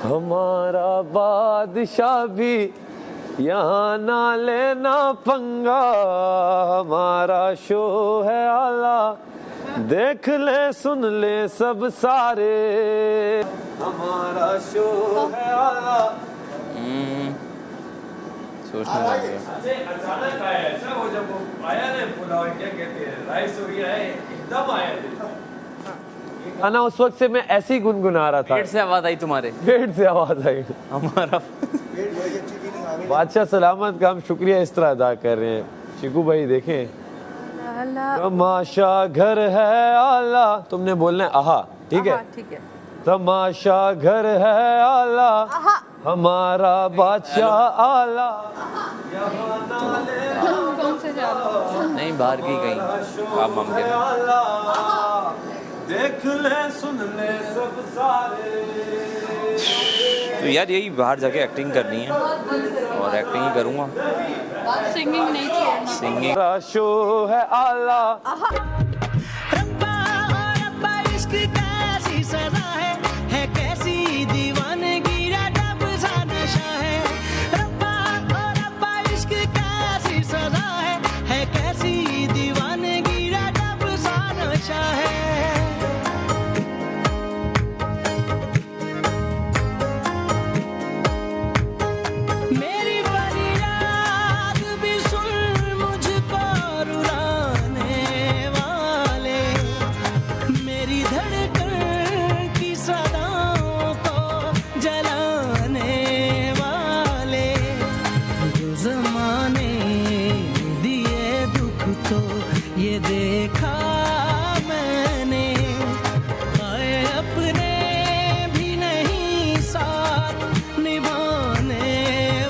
हमारा बादशाह भी यहाँ ना लेना पंगा हमारा शो है आला, देख ले सुन ले सब सारे हमारा शो है आला। सोचने लग गया। अचानक आया ऐसा, वो जब वो आया ना पुलाव क्या कहते हैं राइस हो गया है, एकदम आया गाना। उस वक्त से मैं ऐसे ही गुनगुना रहा था। पेट से आवाज आई तुम्हारे? पेट से आवाज आई हमारा बादशाह सलामत का हम शुक्रिया इस तरह अदा कर रहे हैं। चिकू भाई देखें, तमाशा घर है आला, तुमने बोलना है आहा, ठीक है? ठीक है। तमाशा घर है आला हमारा बादशाह आला, कौन से नहीं बाहर की कहीं काम वाम के। देख ले सुन ले सब सारे। तो यार यही बाहर जाके एक्टिंग करनी है और एक्टिंग ही करूँगा, सिंगिंग नहीं छोड़ना। सिंगिंग। शो है आला। कैसी दीवानगी रब सा नशा है, रब्बा ओ रब्बा इश्क कैसी सजा है कैसी दीवानगी रब सा नशा है। मेरी फरियाद भी सुन मुझको रुलाने वाले, मेरी धड़कन की सदाओं को जलाने वाले, जो ज़माने दिए दुख तो ये देखा मैंने, आए अपने भी नहीं साथ निभाने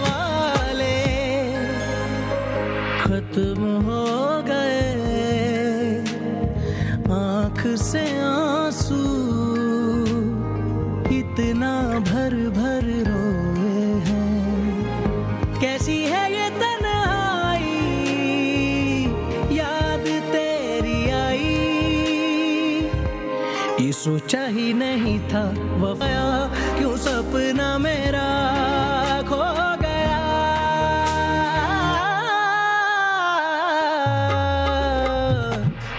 वाले, खत्म हो गए आँख से आंसू, इतना भर भर रोए हैं। कैसी है ये तन्हाई, याद तेरी आई, ये सोचा ही नहीं था वफा क्यों सपना मेरा खो गया।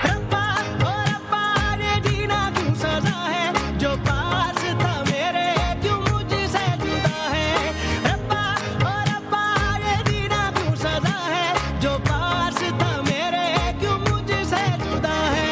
रब्बा ओ रब्बा ये जीना क्यों सजा है, जो पास था मेरे क्यों मुझसे जुदा है। रब्बा ओ रब्बा ये जीना क्यों सजा है, जो पास था मेरे क्यों मुझसे जुदा है।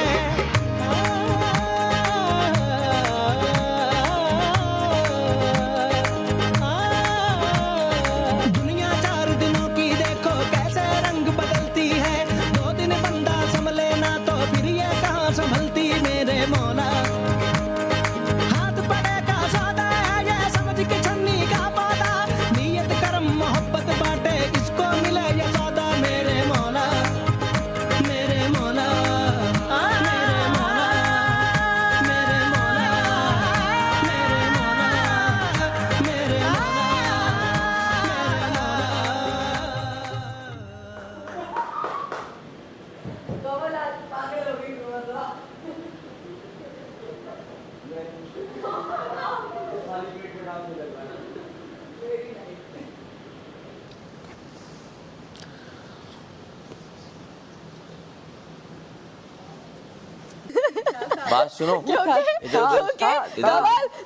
बात सुनो कवल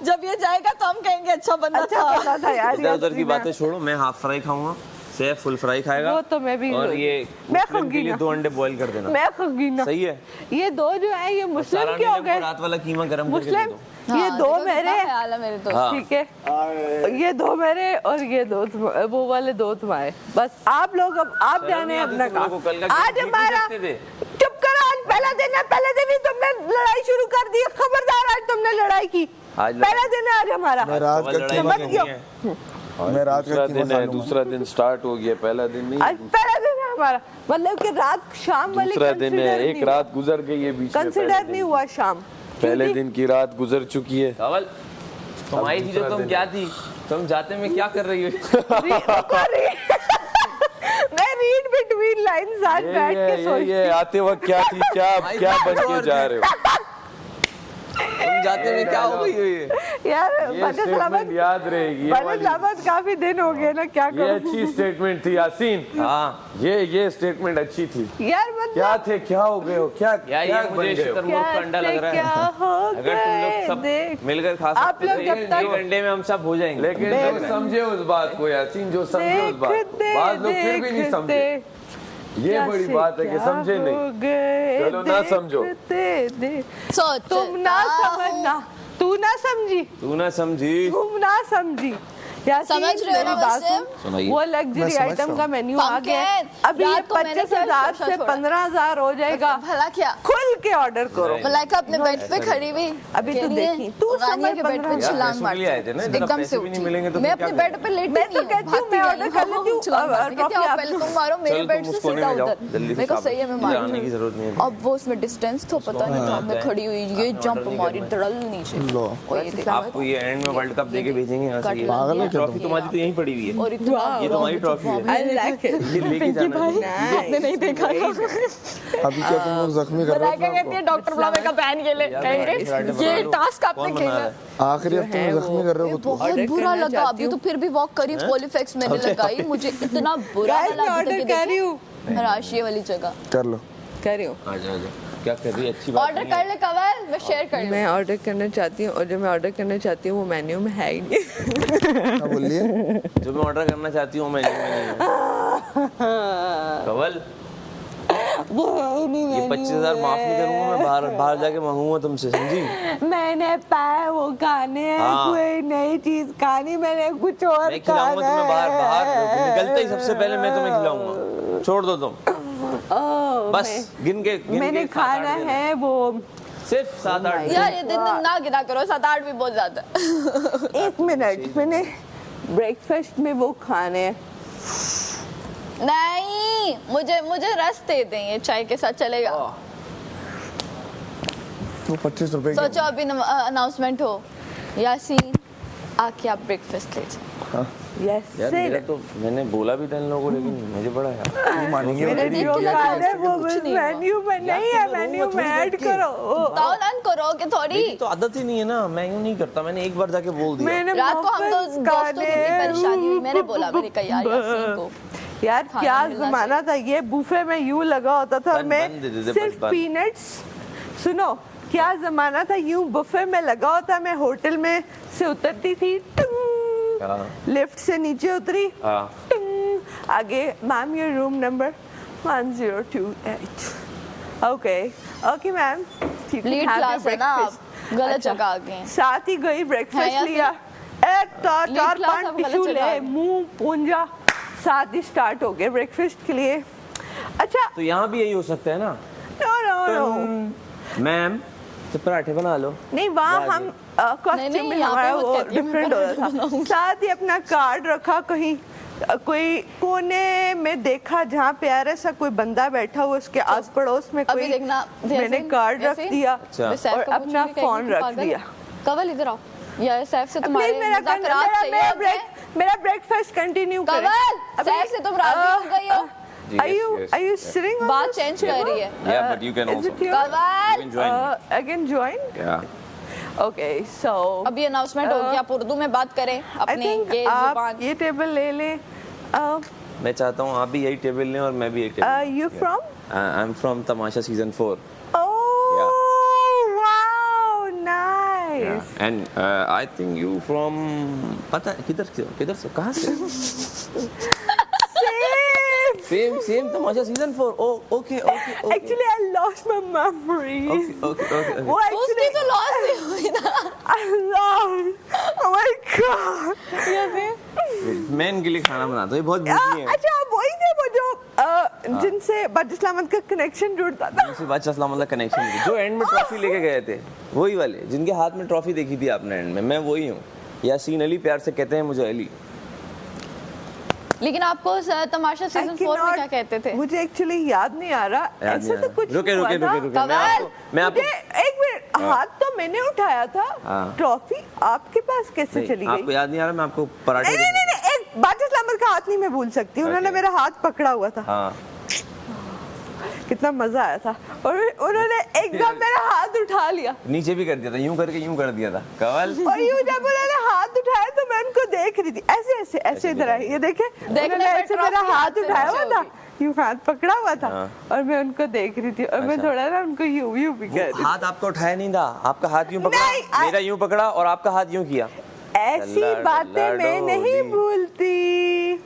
जब ये जाएगा तो हम कहेंगे अच्छा बंदा था यार। इधर उधर की बातें छोड़ो, मैं हाफ फ्राई खाऊंगा, सैफ फुल फ्राई खाएगा। वो तो मैं भी, और ये मैं मुस्लिम के लिए 2 अंडे बॉईल कर देना। मैं खाऊंगी ना। सही है। ये 2 जो है ये मुस्लिम के हो गए, रात वाला कीमा गरम करके दे मुस्लिम दो। ये 2 मेरे, ख्याल है मेरे तो हाँ। ठीक है, ये 2 मेरे और ये 2 वो वाले 2 तुम्हारे। बस आप लोग अब आप जाने अपना काम। आज हमारा चुप करो, आज पहला दिन है, पहले दिन ही तुमने लड़ाई शुरू कर दी, खबरदार आज तुमने लड़ाई की। पहला दिन है आज हमारा। मैं रात का कीमा मैं रात का कीमा खा लूंगा। दूसरा दिन स्टार्ट हो गया, पहला दिन नहीं। आज पहला दिन है हमारा, मतलब कि रात शाम वाली दूसरा दिन है, consider एक नहीं रात गुजर गई है बीच में। कंसिडर नहीं हुआ शाम। पहले दिन की रात गुजर चुकी है। कवल तुम्हारी थी जो तुम क्या थी, तुम जाते में क्या कर रही हो? मैं रीड बिटवीन लाइंस आज बैठ के सोचती ये आते वक्त क्या थी, क्या बन के जा रहे हो? तुम जाते में क्या हो गई हो ये? यार ये स्टेटमेंट याद रहेगी। काफी दिन हो गए ना, क्या ये करूं? अच्छी स्टेटमेंट थी यासीन। हाँ ये स्टेटमेंट अच्छी थी। यार मतलब क्या थे, क्या हो गए हो, क्या यार ये मुझे शुतुरमुर्ग का अंडा लग रहा है। अगर तुम लोग सब मिलकर खा आप सकते लोग हो जब तक- एक अंडे में हम सब हो जाएंगे। लेकिन जो समझे उस बात को यासीन, जो समझे उस बात को, बाद लोग फिर भी नहीं समझे। ये बड़ी बात है कि समझे नहीं। चलो ना समझो। सोच तुम ना समझना, तू ना समझी, तू ना समझी, तुम ना समझी। यासीन, समझ रहे हो ना मेरी बात वैसे? सुन। सुनाइए। वो मैं लग्जरी समझ आइटम रहा का हूँ। मेन्यू आ गया है। पंकज, अभी रात को मैंने 25,000 क्या से छोड़ा? 15,000 हो जाएगा। भला क्या खुल के ऑर्डर करो। मलाइका अपने बेड पे खड़ी हुई अभी तो कह रही है, देखी, तू रानिया समझ के बेड पे 15,000 छलांग पैसों के लिए आए थे ना, इतना एकदम पैसे से भी नहीं उठी। मिलेंगे तो मैं फिर क्या अपने बेड पे लेटी मैं तो नहीं कहती हूँ, भागती मैं आई, ऑर्डर कर हाँ, लेती हूँ, छलांग मारती, कहती है, ट्रॉफी आओ पहले तुम मारो, मेरे चलो बेड तुम से उस कोने सीधा में जाओ, उधर। जल्दी से मेरे को साफ सही है, मैं करो। जाने की जरूरत नहीं है। अब वो उसमें डिस्टेंस तो पता नहीं था, मैं खड़ी हुई ये जंप मारी धड़ल नीचे लो। और ये देखा आपको ये एंड में वर्ल्ड कप देके भेजेंगे यहाँ से। पागल है क्या ट्रॉफी तुम्हारी तो यहीं पड़ी हुई है। और इतना ये तुम्हारी ट्रॉफी है, I like it. ये लेके जाना है। आपने नहीं देखा अभी क्या तुम लोग जख्मी कर रहे हो मलाइका अपने कहती है डॉक्टर बुलावे का बैन ये ले, कहेंगे ये टास्क आपने खेला आप? आखिरी हफ्ते में जख्मी कर रहे हो खुद को। बहुत बुरा लगा। अभी तो फिर भी वॉक करी, पॉलीफेक्स मैंने लगाई, मुझे इतना बुरा Guys, मैं लगा। ऑर्डर कर रही हूँ, राशि वाली जगह कर लो। कर रही हूँ। आजा आजा, क्या कर रही है? अच्छी बात ऑर्डर नहीं कर ले कवल, मैं शेयर कर लूँ। मैं ऑर्डर करना चाहती हूँ और जो मैं ऑर्डर करना चाहती हूँ वो मेन्यू में है ही नहीं। क्या बोल रही है? जो मैं ऑर्डर करना चाहती हूँ मैं नहीं हूँ। कवल वो है नहीं ये 25,000 माफ नहीं करूंगा मैं, बाहर जाके मांगूंगा तुमसे, समझी? मैंने पाया वो खाने हैं, हाँ। कोई नई चीज खानी, मैंने कुछ और मैं खिलाऊंगा खाना तुम्हें, बाहर है। निकलते ही सबसे पहले मैं तुम्हें खिलाऊंगा। छोड़ दो तुम, ओह, बस गिन के मैंने खाना है वो सिर्फ 7-8 यार ये दिन ना गिना करो, 7-8 भी बहुत ज्यादा है। 1 मिनट, मैंने ब्रेकफास्ट में वो खाने हैं। नहीं, मुझे रस दे दें, ये चाय के साथ चलेगा। वो 25 रुपए की सोचो अभी अनाउंसमेंट हो, यासीन आके आप ब्रेकफास्ट ले जाओ। यस यार मेरा तो, मैंने बोला भी था इन लोगों को, लेकिन मुझे बड़ा यार नहीं मानेंगे। मैंने देख जो के लगा खाना है वो कुछ बस नहीं हुआ। मेन्यू में नहीं है, मेन्यू में ऐड करो। ताउलन करोगे थोड़ी। मेरी तो आदत ही नहीं है ना, मैं यूं नहीं करता, मैंने एक बार जाके बोल दिया। मैंने रात को हम तो वापस दोस्तों की इतनी परेशानी हुई, मैंने बोला मैंने कहा यार यासीन को यार खाना क्या मिलना जमाना था, ये बुफे में यूं लगा होता था और बंद- मैं बंद दे दे, सिर्फ बस बंद। पीनट्स। सुनो क्या जमाना था, यूं बुफे में लगा होता, मैं होटल में से उतरती थी, हाँ। लिफ्ट से नीचे उतरी, हाँ। आगे ma'am your room number 1028। Okay okay ma'am, lead class है ना आप, गलत जगह आ गए हैं। साथ ही गई है ब्रेकफास्ट या लिया, एक चार Lead चार class 5 आप गलत टिश्यू जगह आ ले, गए। मुंह पूंजा, साथ ही स्टार्ट हो गए ब्रेकफास्ट के लिए। अच्छा तो यहाँ भी यही हो सकता है ना? नो नो नो, मैम तो पराठे बना लो। नहीं वहाँ जाके। हम कॉस्ट्यूम नहीं, में यहाँ पे हमारा मत वो कहती, मैं डिफरेंट होता था। साथ ही अपना कार्ड रखा कहीं, कोई कोने में देखा जहाँ प्यारा सा कोई बंदा बैठा हुआ, उसके आस पड़ोस में अभी कोई, देखना, मैंने कार्ड रख दिया अच्छा। मैं सैफ और को पूछूंगी, अपना कहेगी फोन तू रख पागल है? दिया। कवल इधर आओ, या सैफ से तुम्हारे प्लीज मेरा मुज़ाकरात चाहिए होते हैं। मेरा ब्रेकफास्ट कंटिन्यू करें। कवल सैफ से तुम राजी हो गई हो, Are you sitting on बात this चेंज कर रही है। Yeah, but you can Is also. it your? कवल You can join me. I can join? Yeah. Okay, so अभी अनाउंसमेंट हो गया, आप उर्दू में बात करें I अपने think ये आप जुबान। ये टेबल ले लें। मैं चाहता हूँ आप भी यही टेबल लें और मैं भी एक table. You from? I'm from Tamasha season 4. Oh, wow! nice. And I think you from पता है किधर से कहाँ से same Tamasha season 4 okay Actually, I lost my memory. Okay वो उसकी तो लॉस नहीं हुई ना। I lost. Oh my God. मैं इनके लिए खाना बनाता हूँ, ये बहुत बिजी है। अच्छा, आप वही थे वो जो जिनसे बादशाह का कनेक्शन जुड़ता था। जिनसे बादशाह सलामत का कनेक्शन जो एंड में ट्रॉफी लेके गए थे, वही वाले जिनके हाथ में ट्रॉफी देखी थी आपने एंड में, मैं वही हूँ। यासीन अली, प्यार से कहते हैं मुझे अली। लेकिन आपको तमाशा सीजन 4 में क्या कहते थे? मुझे एक्चुअली याद नहीं आ रहा, ऐसे तो कुछ रुके मैं आपको एक मिनट, हाथ तो मैंने उठाया था, ट्रॉफी आपके पास कैसे चली गई? आपको याद नहीं आ रहा? मैं आपको पराठे नहीं, एक बादशाह सलामत का हाथ नहीं मैं भूल सकती, उन्होंने मेरा हाथ पकड़ा हुआ था। हाँ, कितना मजा आया था, और उन्होंने एकदम मेरा हाथ उठा लिया, नीचे भी कर दिया था, यूं करके यूं कर दिया था कवल। और यूं जब उन्होंने हाथ उठाया तो मैं उनको देख रही थी, ऐसे इधर आई, ये देखे उन्होंने ऐसे मेरा हाथ उठाया हुआ था, यूं हाथ पकड़ा हुआ था, और मैं उनको देख रही थी, और मैं थोड़ा ना उनको यूं भी कर रही थी। हाथ आपका उठाया नहीं था, आपका हाथ यूं पकड़ा, मेरा यूं पकड़ा और आपका हाथ यूं किया। ऐसी बातें मैं नहीं भूलती।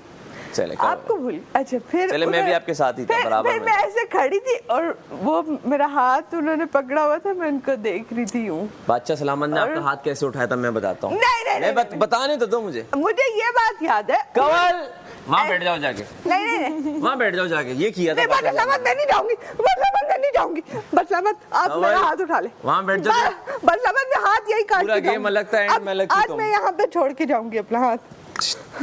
चले आपको भूल, अच्छा फिर चले मैं भी आपके साथ ही था बराबर फिर मैं ऐसे खड़ी थी और वो मेरा हाथ उन्होंने पकड़ा हुआ था, मैं उनको देख रही थी यूं। बादशाह सलामत ने आपका हाथ कैसे उठाया था मैं बताता हूँ। नहीं, बताने तो दो मुझे ये बात याद है। कवल वहाँ बैठ जाओ जाके, नहीं वहाँ बैठ जाओ जाके, ये किया था। बादशाह सलामत मैं नहीं जाऊंगी, बादशाह सलामत आप मेरा हाथ उठा ले, वहाँ बैठ जाओ। बादशाह सलामत मैं हाथ यही काट पूरा गेम अलग था, एंड में अलग थी तुम। आज मैं यहाँ पे छोड़ के जाऊंगी अपना हाथ,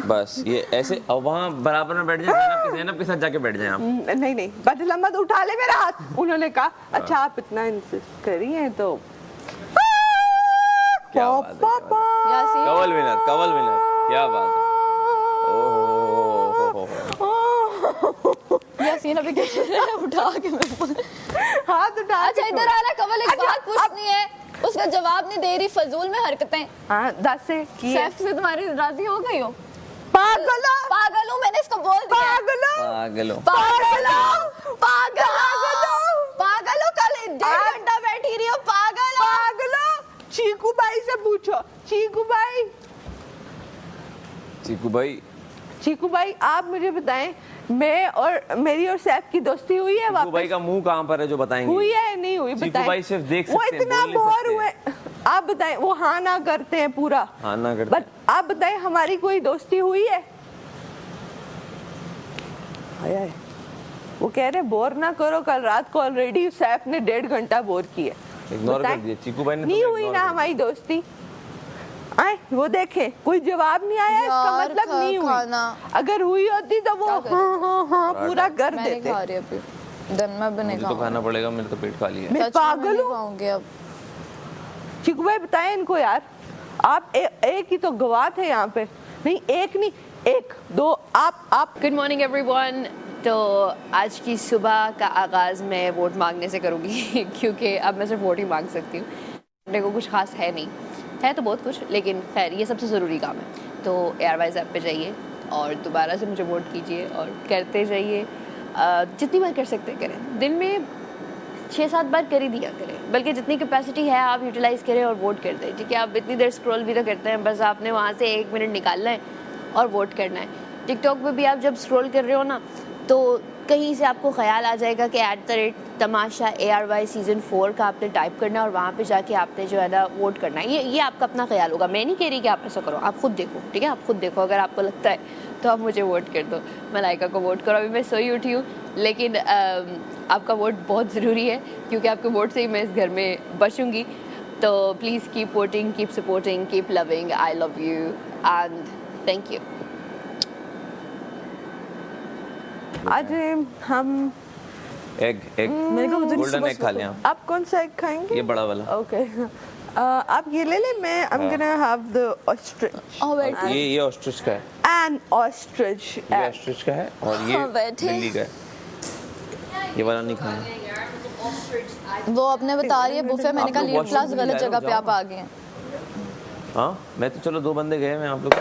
बस ये ऐसे। अब वहाँ बराबर में बैठ जाए, ज़ैनब के साथ जाके बैठ जाए आप। नहीं बादशाह सलामत उठा ले मेरा हाथ। उन्होंने कहा अच्छा आप इतना इंसिस्ट करी हैं तो क्या कवल विनर क्या बात है। यासीन अभी उठा के हाथ उठा। अच्छा इधर आ रहा कवल, एक बात पूछनी है, उसका जवाब नहीं दे रही, फजूल में हरकतें। हाँ 10 से सैफ से तुम्हारी राजी हो गई हो? पागल हूँ मैंने इसको बोल दिया। पागल हो, कल 1.5 घंटा बैठी रही हो, पागल हो। चीकू भाई से पूछो, चीकू भाई आप मुझे बताएं, मैं और मेरी और सैफ की दोस्ती हुई है? चीकू भाई का मुंह कहाँ पर है जो बताएंगे? हुई है नहीं हुई बताएं। चीकू भाई सिर्फ देख सकते हैं, वो इतना बोर हुए, आप बताएं। वो हाँ ना करते हैं पूरा, हाँ ना करते हैं। आप बताएं हमारी कोई दोस्ती हुई है? हाय वो कह रहे बोर ना करो, कल रात को ऑलरेडी सैफ ने 1.5 घंटा बोर किया। इग्नोर कर दिया चीकू भाई ने। नहीं हुई ना हमारी दोस्ती। आए वो देखे कोई जवाब नहीं आया, इसका मतलब नहीं हुई। अगर हुई होती तो वो हाँ पूरा कर देते। मुझे तो खाना पड़ेगा, मेरे तो पेट खाली है। मैं पागल हूँ। चीकू भाई बताएं इनको यार, आप एक ही तो गवाह थे यहाँ पे। नहीं एक नहीं, 1 2 आप। Good morning everyone. तो आज की सुबह का आगाज़ मैं वोट मांगने से करूँगी क्योंकि अब मैं सिर्फ वोट ही मांग सकती हूँ। मेरे को कुछ खास है नहीं, है तो बहुत कुछ, लेकिन खैर ये सबसे ज़रूरी काम है। तो एयरवाइज ऐप पे जाइए और दोबारा से मुझे वोट कीजिए और करते जाइए, जितनी बार कर सकते करें, दिन में 6-7 बार कर ही दिया करें, बल्कि जितनी कैपेसिटी है आप यूटिलाइज़ करें और वोट कर दें। ठीक है, आप इतनी देर स्क्रॉल भी तो करते हैं, बस आपने वहाँ से 1 मिनट निकालना है और वोट करना है। टिकटॉक पे भी आप जब स्क्रॉल कर रहे हो ना, तो कहीं से आपको ख्याल आ जाएगा कि @तमाशा ARY सीज़न 4 का आपने टाइप करना है और वहाँ पे जाके आपने जो है ना वोट करना है। ये आपका अपना ख्याल होगा, मैं नहीं कह रही कि आप ऐसा करो, आप खुद देखो। ठीक है, आप खुद देखो, अगर आपको लगता है तो आप मुझे वोट कर दो, मलाइका को वोट करो। अभी मैं सोई उठी हूँ, लेकिन आपका वोट बहुत ज़रूरी है क्योंकि आपके वोट से ही मैं इस घर में बचूँगी। तो please keep voting, keep supporting, keep loving. I love you and thank you. आज हम एग गोल्डन एग खा लिया। आप कौन सा एग खाएंगे? ये बड़ा वाला। ओके आप ये ले लें, मैं I'm gonna have the ostrich। ये ऑस्ट्रिच का है। An ostrich। ये ऑस्ट्रिच का है और ये बिल्ली का है। ये वाला नहीं खाना। वो अपने बता रही है बुफे, मैंने कहा लीड क्लास गलत जगह पे आप आ गए हैं। हाँ मैं तो चलो 2 बंदे गए, मैं आप लोग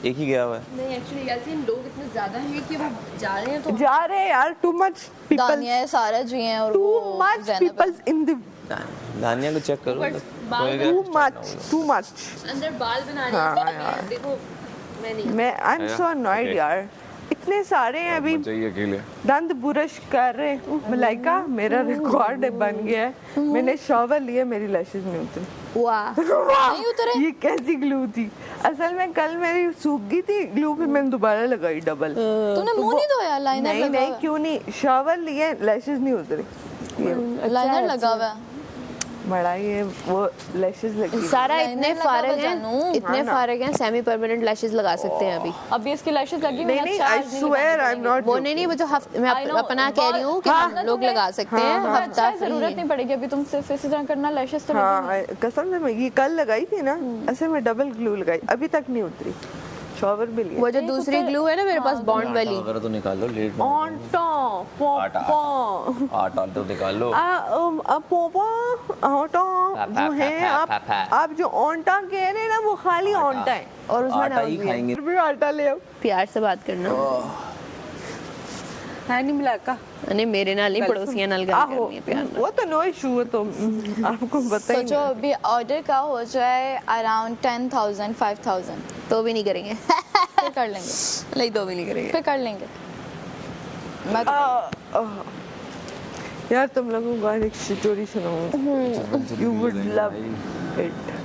एक ही गया हुआ है। नहीं एक्चुअली यासीन लोग इतने ज्यादा हैं कि वो जा रहे हैं, तो जा रहे हैं यार, टू मच पीपल। दानिया है, सारा जी हैं और too much people in the धानिया को चेक करो टू मच अंदर बाल बना हाँ यार देखो मैं नहीं मैं आई एम सो अनॉयड यार इतने सारे हैं अभी चाहिए अकेले दंत बुरश कर रहे हैं मलाइका मेरा रिकॉर्ड बन गया है मैंने शॉवर लिया मेरी लैशेस नहीं उतरी वाह नहीं उतरे ये कैसी ग्लू थी असल में कल मेरी सूख गई थी ग्लू फिर मैंने दोबारा लगाई डबल तूने मुंह नहीं धोया लाइनर नहीं लगा नहीं क्यों नहीं शॉवर लिए लैशेस नहीं उतरी लाइनर लगा हुआ है बड़ा ये वो लैशेस लगी सारा लाइनर इतने लगा फारग हुआ जानू। हैं इतने फारग हैं सेमी परमानेंट लैशेस लगा सकते हैं अभी अभी इसकी लैशेस लगी नहीं नहीं I swear I am not वो नहीं वो जो मैं अपना कह रही हूँ कि हम लोग लगा सकते हैं हफ्ता जरूरत नहीं पड़ेगी अभी तुम सिर्फ इसी तरह करना लैशेस तो हाँ कसम से मैं ये कल लगाई थी ना ऐसे मैं डबल ग्लू लगाई अभी तक नहीं उतरी शॉवर भी लिया वो जो दूसरी ग्लू है ना मेरे पास बॉन्ड वाली अगर तो निकाल लो लेट ऑन्टो पोपो आटा तो निकाल लो पोपो ऑन्टो जो है आप जो ऑन्टा कह रहे हैं ना वो खाली ऑन्टा है और उसमें आटा ही खाएंगे भी आटा ले आओ प्यार से बात करना है नहीं मिलाका नहीं मेरे नाल नहीं पड़ोसियां नाल गल करनी है प्यार वो तो नो इशू है तो आपको बताइए सोचो अभी ऑर्डर का हो जाए अराउंड 10,000 5,000 तो भी नहीं करेंगे फिर कर लेंगे नहीं तो भी नहीं करेंगे फिर कर लेंगे मैं तो यार तुम लोगों को एक स्टोरी सुनाऊं यू वुड लव इट